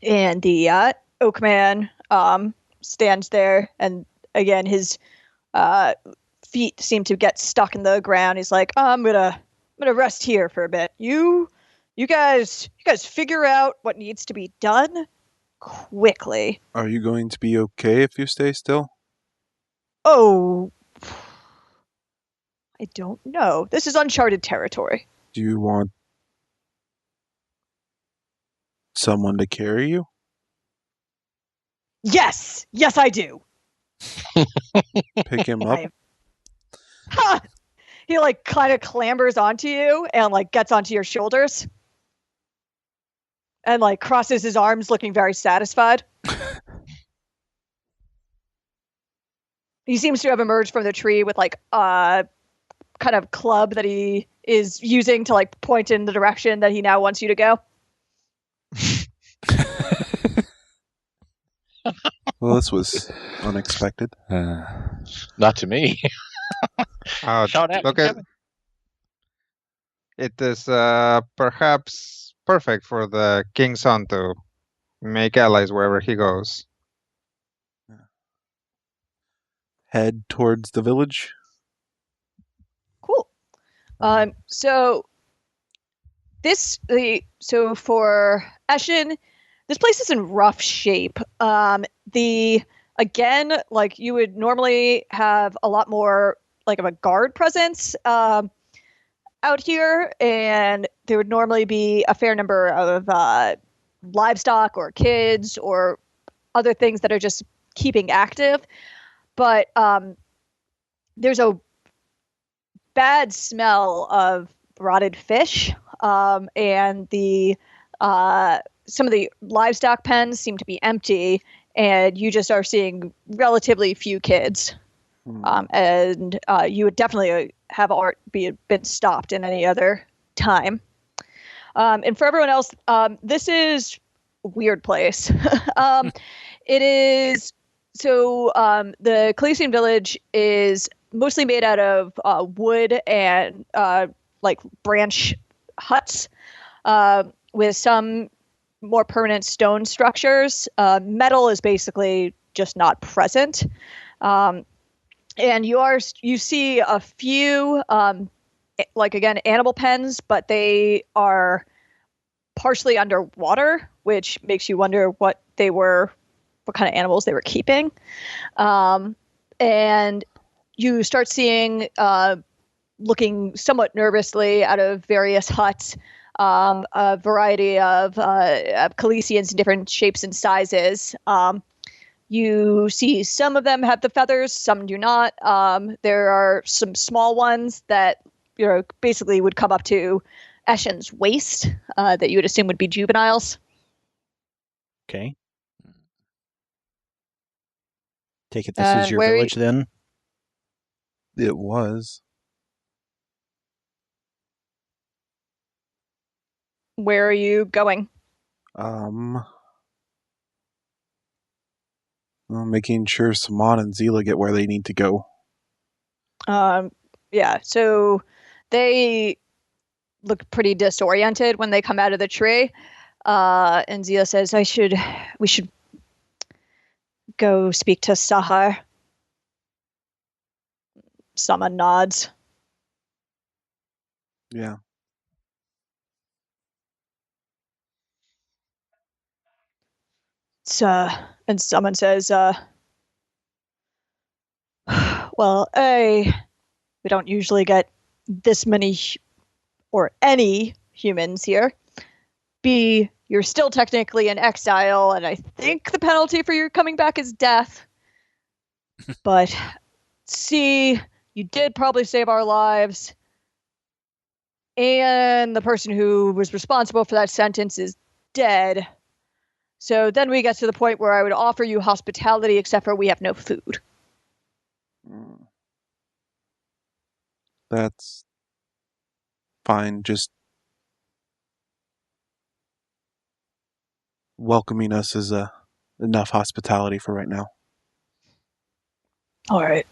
And the oak man stands there, and again his feet seem to get stuck in the ground. He's like, I'm gonna rest here for a bit. You guys figure out what needs to be done quickly. Are you going to be okay if you stay still? Oh, I don't know. This is uncharted territory. Do you want someone to carry you? Yes, I do. Pick him up? Ha! He like kind of clambers onto you and like gets onto your shoulders and like crosses his arms looking very satisfied. He seems to have emerged from the tree with like a kind of club that he is using to like point in the direction that he now wants you to go. Well, this was unexpected. Not to me. Shout out Look to at Kevin. it is perhaps perfect for the king's son to make allies wherever he goes. Head towards the village. Cool. So for Eshin, this place is in rough shape. Again, like you would normally have a lot more like of a guard presence out here, and there would normally be a fair number of livestock or kids or other things that are just keeping active. But there's a bad smell of rotted fish, and some of the livestock pens seem to be empty, and you just are seeing relatively few kids. And you would definitely have Art been stopped in any other time. And for everyone else, this is a weird place. It is the Calisian village is mostly made out of wood and like branch huts with some more permanent stone structures. Metal is basically just not present. And you see a few, like again, animal pens, but they are partially underwater, which makes you wonder what kind of animals they were keeping. And you start seeing, looking somewhat nervously out of various huts, a variety of Calisians in different shapes and sizes. You see some of them have the feathers, some do not. There are some small ones that basically would come up to Eshin's waist, that you would assume would be juveniles. Okay. Take it this is your village then? It was. Where are you going? Making sure Saman and Zila get where they need to go. Yeah, so they look pretty disoriented when they come out of the tree. And Zila says, we should go speak to Sahar. Saman nods. Yeah. And someone says, well, A, we don't usually get this many or any humans here. B, you're still technically in exile, and I think the penalty for your coming back is death. But C, you did probably save our lives. And the person who was responsible for that sentence is dead. So then we get to the point where I would offer you hospitality, except for we have no food. That's fine. Just welcoming us is enough hospitality for right now. All right.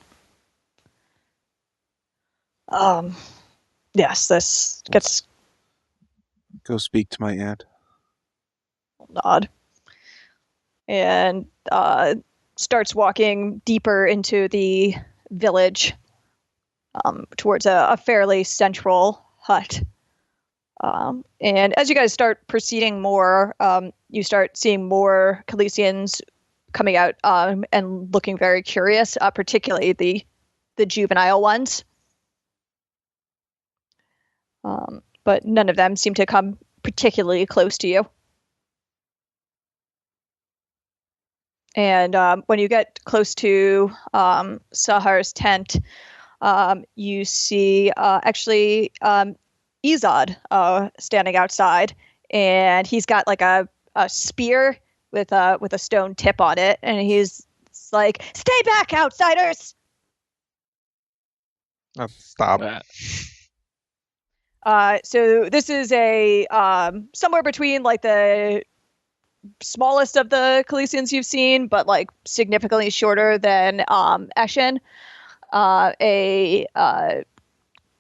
Yes, this gets... Go speak to my aunt. Nod. And starts walking deeper into the village, towards a fairly central hut. And as you guys start proceeding more, you start seeing more Calisians coming out and looking very curious, particularly the juvenile ones. But none of them seem to come particularly close to you. And when you get close to Sahar's tent, you see actually Izad standing outside, and he's got like a spear with a stone tip on it, and he's like, "Stay back, outsiders!" Stop. So this is a somewhere between like the smallest of the Calicians you've seen, but like significantly shorter than Eshin. A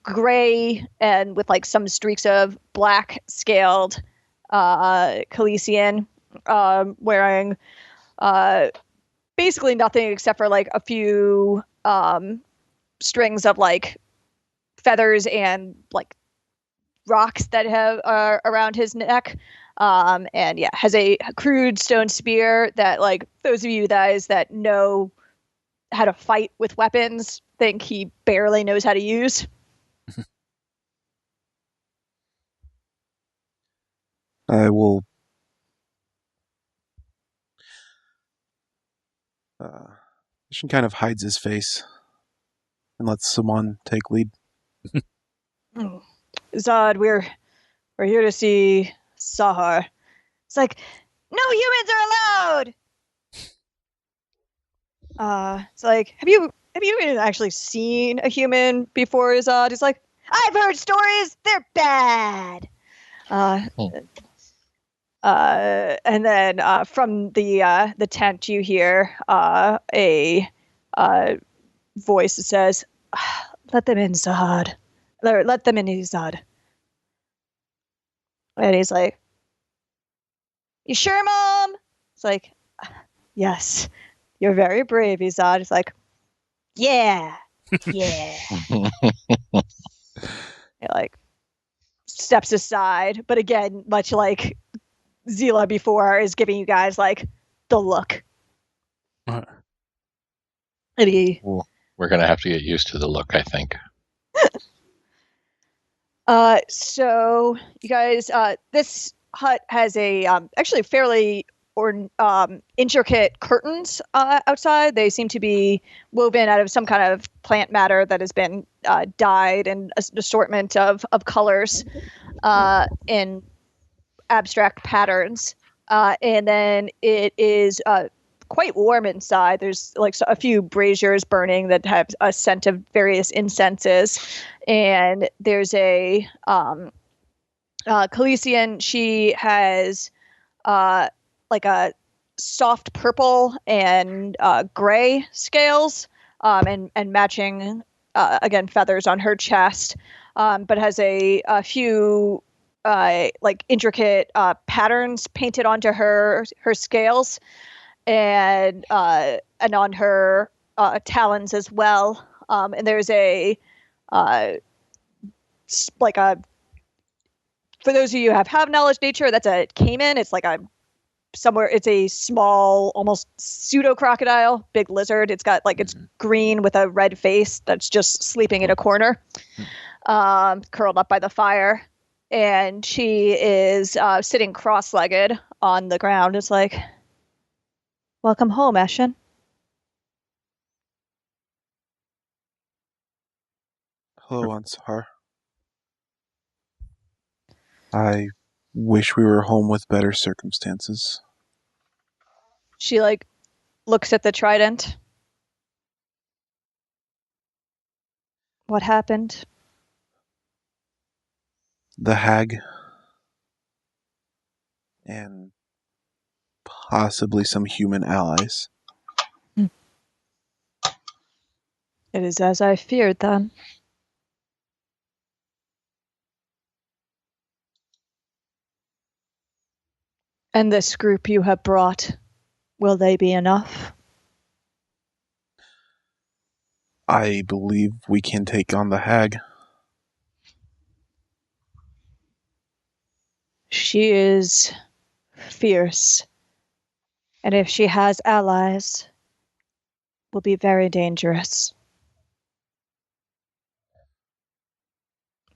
gray and with like some streaks of black scaled Calician, wearing basically nothing except for like a few strings of like feathers and like rocks that have around his neck. And yeah, has a crude stone spear that, like, those of you guys that know how to fight with weapons think he barely knows how to use. I will Shin kind of hides his face and lets someone take lead. Zod, we're here to see Sahar. It's like, no humans are allowed. It's like, have you even actually seen a human before, Zod? He's like, I've heard stories. They're bad. And then from the tent, you hear a voice that says, "Let them in, Zod. Let them in, Zod." And he's like, "You sure, Mom?" It's like, "Yes, you're very brave, Izad." It's like, "Yeah, yeah." He like steps aside, but again, much like Zila before, is giving you guys like the look. And he, we're gonna have to get used to the look, I think. So you guys, this hut has a actually fairly intricate curtains outside. They seem to be woven out of some kind of plant matter that has been dyed in an assortment of colors in abstract patterns. And then it is quite warm inside. There's like a few braziers burning that have a scent of various incenses. And there's a Calician. She has like a soft purple and gray scales, and matching again feathers on her chest, but has a few like intricate patterns painted onto her scales, and on her talons as well. And there's a like a, for those of you who have knowledge nature, that's a caiman. It's like a somewhere, it's a small, almost pseudo crocodile, big lizard. It's got like, it's green with a red face that's just sleeping in a corner, curled up by the fire. And she is sitting cross-legged on the ground. It's like, welcome home, Eshin. Hello, Ansar. I wish we were home with better circumstances. She like looks at the trident. What happened? The hag and possibly some human allies. It is as I feared, then. And this group you have brought, will they be enough? I believe we can take on the hag. She is fierce, and if she has allies, will be very dangerous.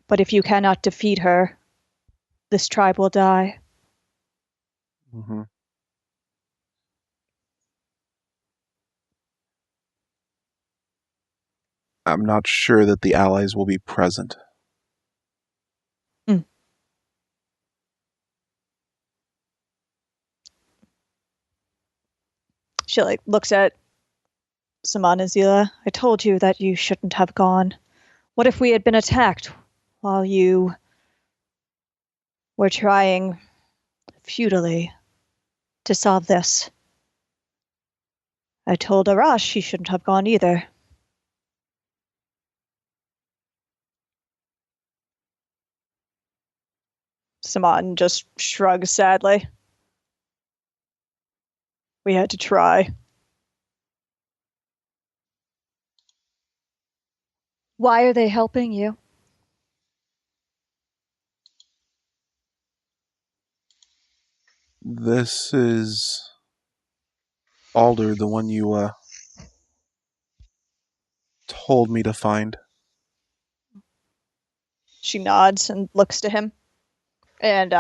But if you cannot defeat her, this tribe will die. Mm-hmm. I'm not sure that the allies will be present. She like looks at Saman and Zila. I told you that you shouldn't have gone. What if we had been attacked while you were trying futilely to solve this? I told Arash he shouldn't have gone either. Saman just shrugs sadly. We had to try. Why are they helping you? This is Alder, the one you told me to find. She nods and looks to him and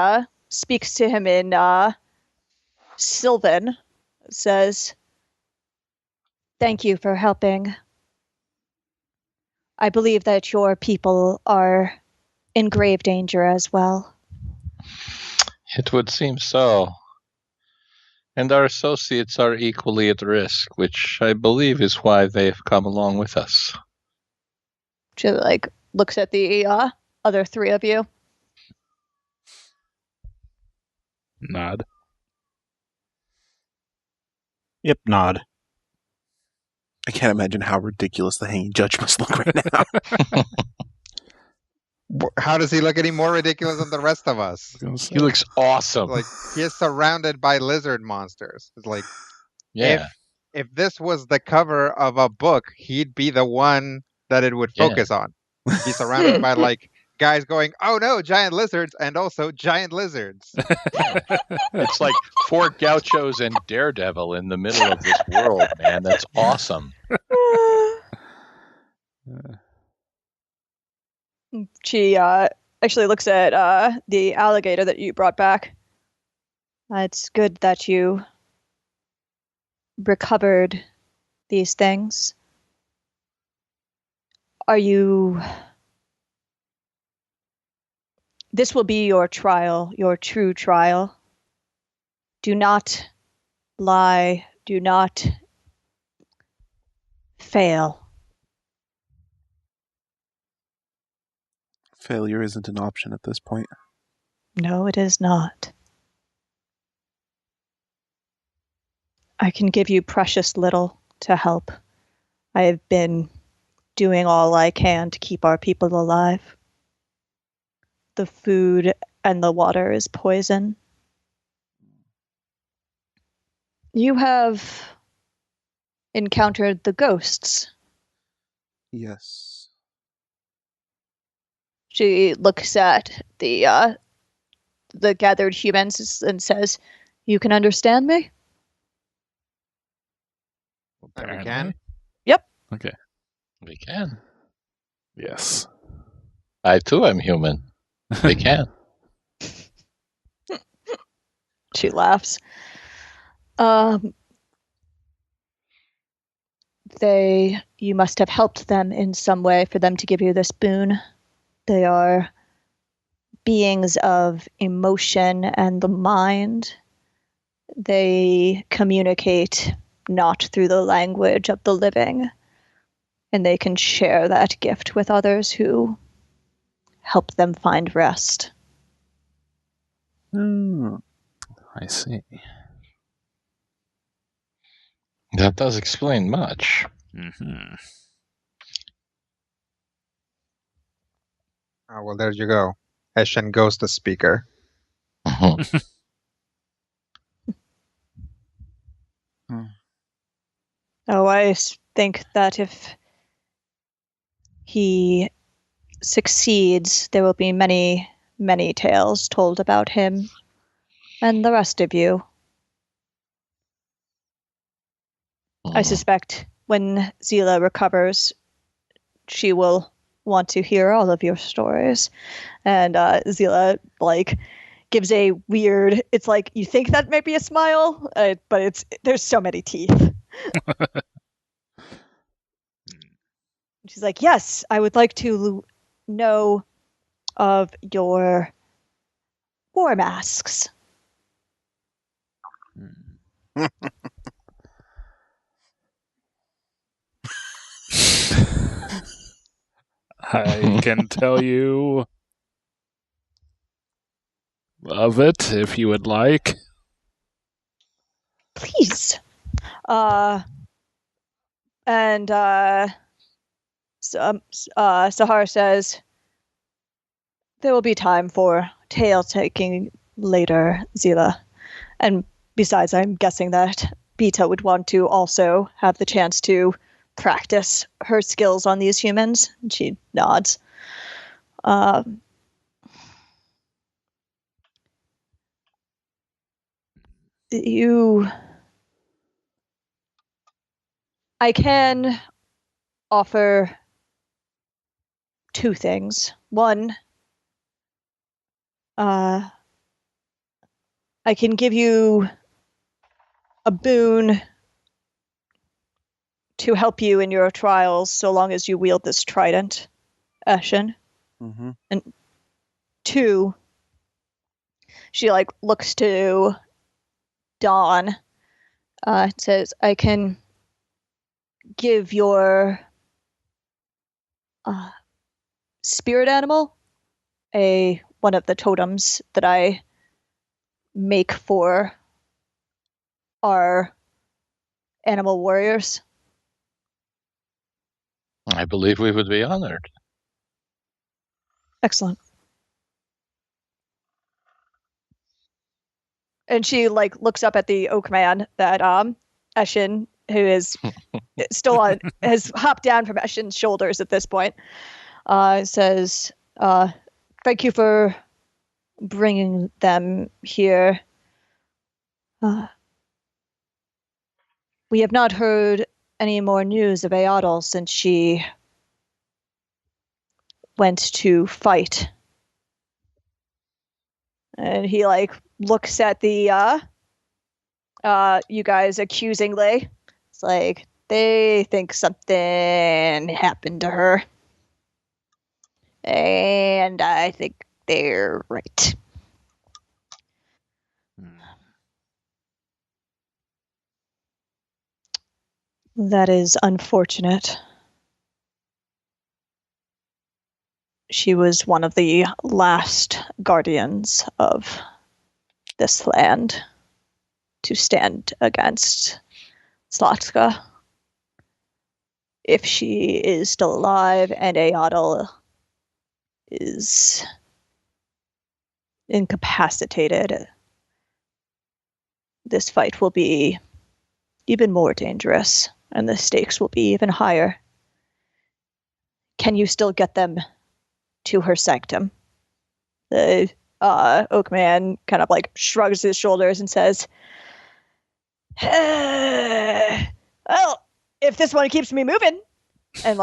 speaks to him in Sylvan. Says, "Thank you for helping. I believe that your people are in grave danger as well." It would seem so. And our associates are equally at risk, which I believe is why they've come along with us. She looks at the other three of you. Nod. Yep, nod. I can't imagine how ridiculous the hanging judge must look right now. How does he look any more ridiculous than the rest of us? He looks awesome. Like, he is surrounded by lizard monsters. It's like, yeah. If this was the cover of a book, he'd be the one that it would focus on. He's surrounded by guys going, "Oh no, giant lizards," and also giant lizards. It's like 4 gauchos and Daredevil in the middle of this world, man. That's awesome. She actually looks at the alligator that you brought back. It's good that you recovered these things. This will be your trial, your true trial. Do not lie. Do not fail. Failure isn't an option at this point. No, it is not. I can give you precious little to help. I have been doing all I can to keep our people alive. The food and the water is poison. You have encountered the ghosts. Yes. She looks at the gathered humans and says, "You can understand me?" We can. Yep. Okay. We can. Yes. I too am human. They can. She laughs. You must have helped them in some way for them to give you this boon. They are beings of emotion and the mind. They communicate not through the language of the living, and they can share that gift with others who help them find rest. I see. That does explain much. Mm-hmm. Oh, well, there you go. Eshen goes the speaker. Oh, I think that if he succeeds, there will be many, many tales told about him and the rest of you. I suspect when Zila recovers, she will want to hear all of your stories. And Zila, gives a weird, it's like, you think that might be a smile, but there's so many teeth. She's like, "Yes, I would like to know of your war masks." I can tell you of it if you would like. Please. Sahar says, there will be time for tale taking later, Zila. And besides, I'm guessing that Beta would want to also have the chance to practice her skills on these humans. And she nods. I can offer two things. One, I can give you a boon to help you in your trials so long as you wield this trident, Ashen. Mm-hmm. And two, she looks to Dawn. Says, I can give your spirit animal one of the totems that I make for our animal warriors. I believe we would be honored. Excellent. And she looks up at the oak man that Eshin, who is still on, has hopped down from Eshin's shoulders at this point, says, thank you for bringing them here. We have not heard any more news of Ayodel since she went to fight. And he looks at the you guys accusingly. It's like they think something happened to her. And I think they're right. That is unfortunate. She was one of the last guardians of this land to stand against Slotska. If she is still alive and Ayodel is incapacitated, this fight will be even more dangerous, and the stakes will be even higher. Can you still get them to her sanctum? The oak man kind of shrugs his shoulders and says, well, if this one keeps me moving, and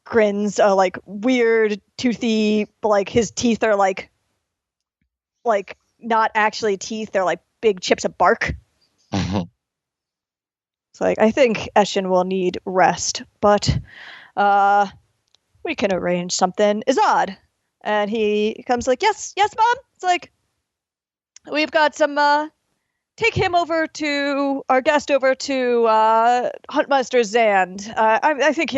grins weird toothy, his teeth are not actually teeth, they're big chips of bark. Mm-hmm. It's I think Eshin will need rest, but we can arrange something. Izad. And he comes yes, Mom. It's we've got some, take him over to, our guest over to Huntmeister Zand. I think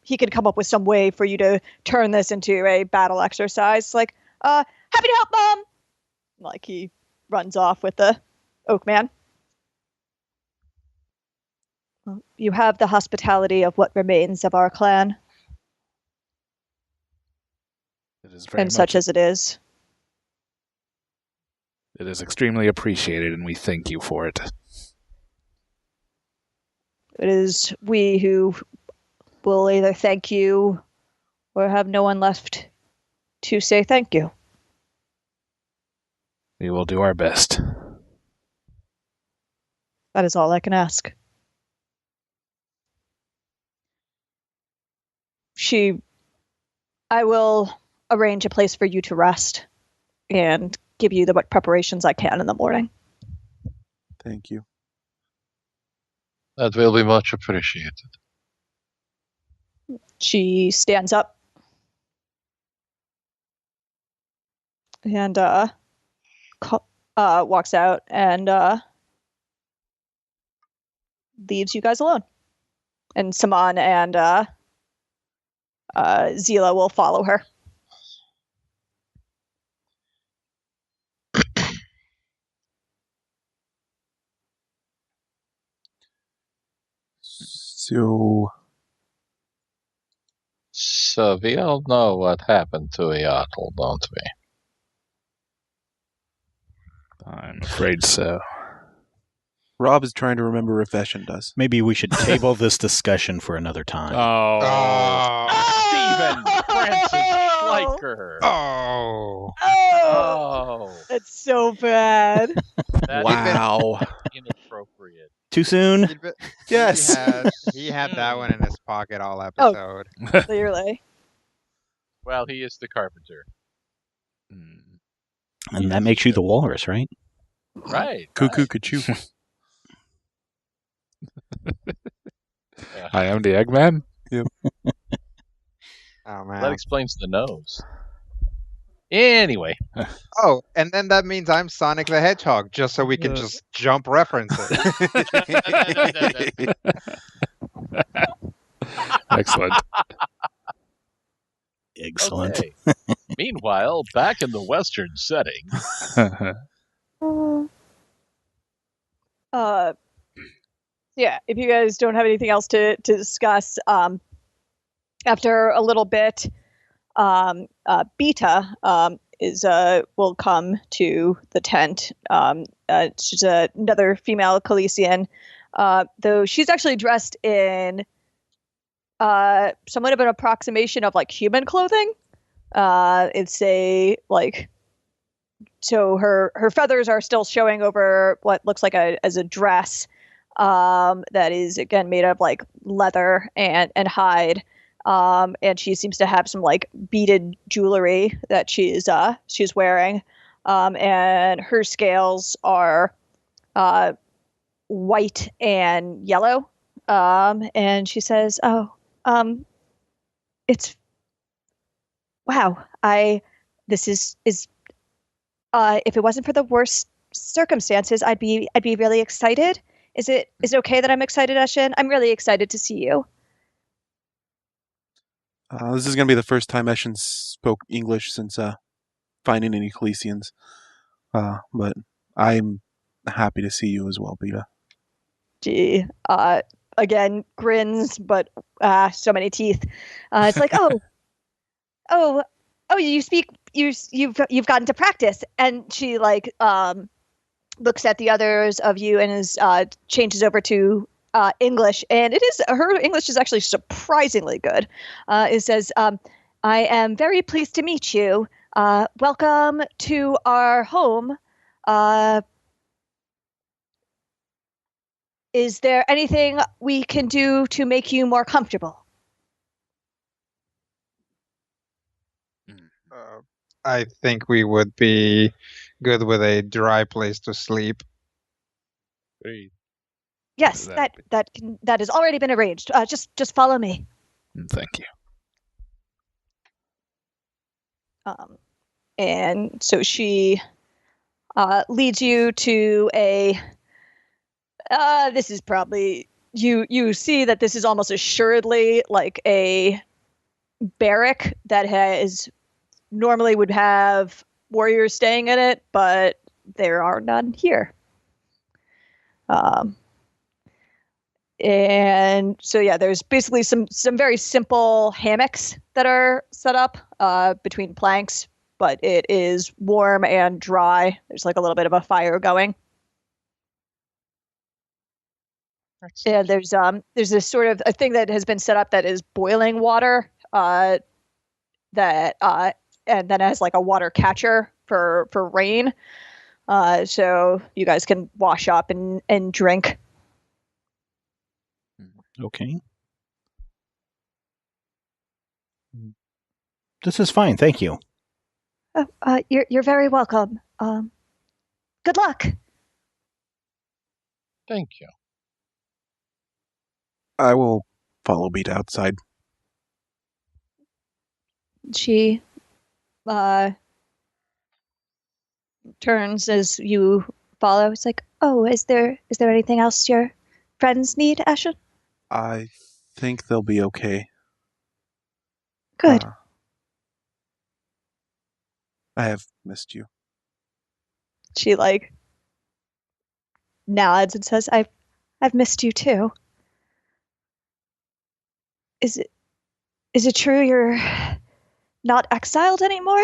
he can come up with some way for you to turn this into a battle exercise. Happy to help, Mom. He runs off with the oak man. You have the hospitality of what remains of our clan. It is very and such as it is. It is extremely appreciated, and we thank you for it. It is we who will either thank you or have no one left to say thank you. We will do our best. That is all I can ask. I will arrange a place for you to rest and give you the preparations I can in the morning. Thank you. That will be much appreciated. She stands up and walks out and leaves you guys alone. And Saman and Zila will follow her. So we all know what happened to Eotl, don't we? I'm afraid so. Rob is trying to remember if Eshin does. Maybe we should table this discussion for another time. Steven Francis Schleicher. Oh, that's so bad. That's Wow. inappropriate. Too soon? Yes. He had that one in his pocket all episode. Clearly. Well, he is the carpenter. And that makes you the walrus, right? Right. Cuckoo Cuckoo. I am the Eggman? Yep. Oh, man. That explains the nose. Anyway. Oh, and then that means I'm Sonic the Hedgehog, just so we can just jump references. Excellent. Excellent. Okay. Meanwhile, back in the Western setting. Yeah, if you guys don't have anything else to discuss, after a little bit, Beta will come to the tent. She's another female Calician, though she's actually dressed in somewhat of an approximation of like human clothing. It's so her feathers are still showing over what looks like as a dress. That is again made of like leather and hide, and she seems to have some like beaded jewelry that she's wearing, and her scales are white and yellow, and she says, it's wow, this is if it wasn't for the worst circumstances, I'd be really excited. Is it okay that I'm excited, Eshin? I'm really excited to see you. This is going to be the first time Eshin spoke English since finding any Calicians. But I'm happy to see you as well, Beta. She again grins, but so many teeth. It's like, oh, you speak. You've gotten to practice, and she like looks at the others of you and is changes over to English, and her English is actually surprisingly good. It says, I am very pleased to meet you. Welcome to our home. Is there anything we can do to make you more comfortable? I think we would be good with a dry place to sleep. Yes, that has already been arranged. Just follow me. Thank you. And so she leads you to a. This is probably you see that this is almost assuredly like a barrack that has normally would have warriors staying in it, but there are none here. And so yeah, there's basically some very simple hammocks that are set up between planks, but it is warm and dry. There's like a little bit of a fire going. And there's this sort of a thing that has been set up that is boiling water that and then has like a water catcher for rain, so you guys can wash up and drink. Okay. This is fine, thank you. You're very welcome. Good luck. Thank you. I will follow Beta outside. She turns as you follow. It's like, oh, is there anything else your friends need, Eshin? I think they'll be okay. Good. I have missed you. She nods and says, I've missed you too. Is it true you're not exiled anymore?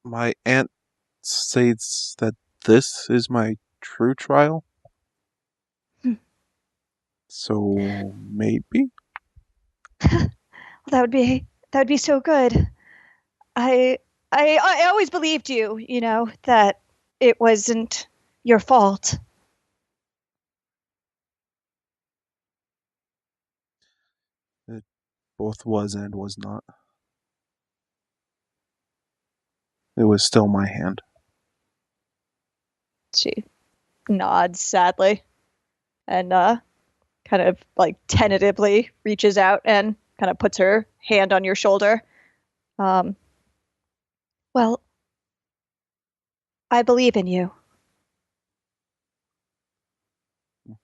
My aunt says that this is my true trial. So maybe? That would be so good. I always believed you, that it wasn't your fault. It both was and was not. It was still my hand. She nods sadly and kind of tentatively reaches out and kind of puts her hand on your shoulder. Well, I believe in you.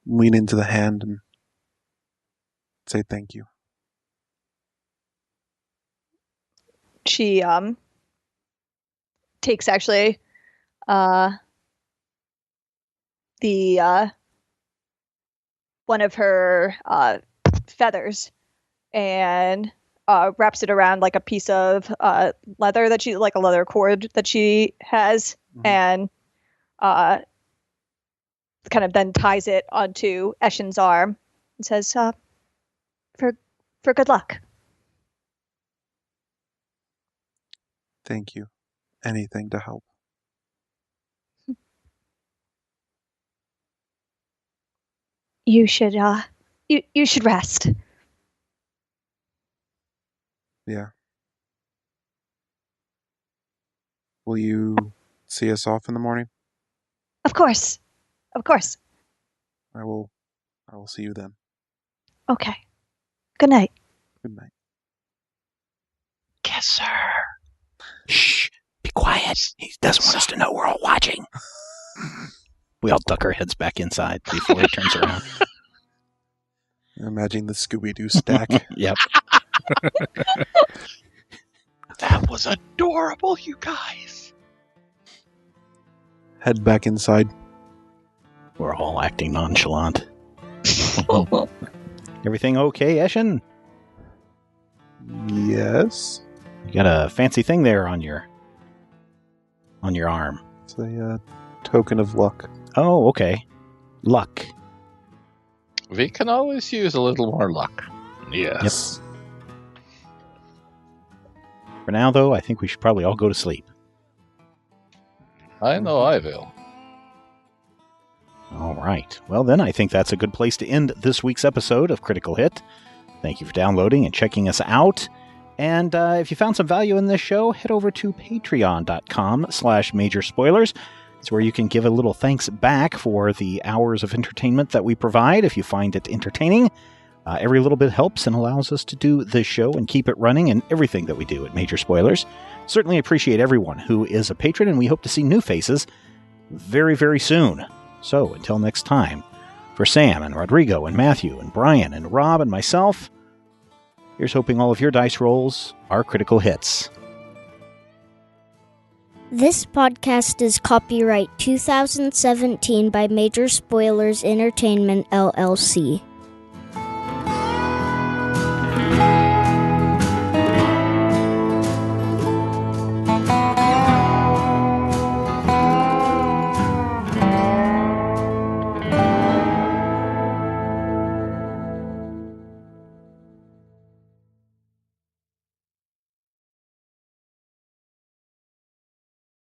Lean into the hand and say thank you. She takes actually the one of her feathers and wraps it around like a piece of leather that she a leather cord that she has, and kind of then ties it onto Eshin's arm and says, for good luck. Thank you. Anything to help. You should you should rest. Yeah. Will you see us off in the morning? Of course. Of course. I will see you then. Okay. Good night. Good night. Kiss her. Shh. Be quiet. He doesn't want us to know we're all watching. We all duck our heads back inside before he turns around. Imagine the Scooby-Doo stack. Yep. That was adorable, you guys. Head back inside. We're all acting nonchalant. Everything okay, Eshin? Yes. You got a fancy thing there on your arm. It's a token of luck. Oh, okay. Luck. We can always use a little more luck. Yes. Yep. For now, though, I think we should probably all go to sleep. I know I will. All right. Well, then, I think that's a good place to end this week's episode of Critical Hit. Thank you for downloading and checking us out. And if you found some value in this show, head over to patreon.com/majorspoilers. It's where you can give a little thanks back for the hours of entertainment that we provide if you find it entertaining. Every little bit helps and allows us to do this show and keep it running and everything that we do at Major Spoilers. Certainly appreciate everyone who is a patron, and we hope to see new faces very, very soon. So, until next time, for Sam and Rodrigo and Matthew and Brian and Rob and myself, here's hoping all of your dice rolls are critical hits. This podcast is copyright 2017 by Major Spoilers Entertainment, LLC.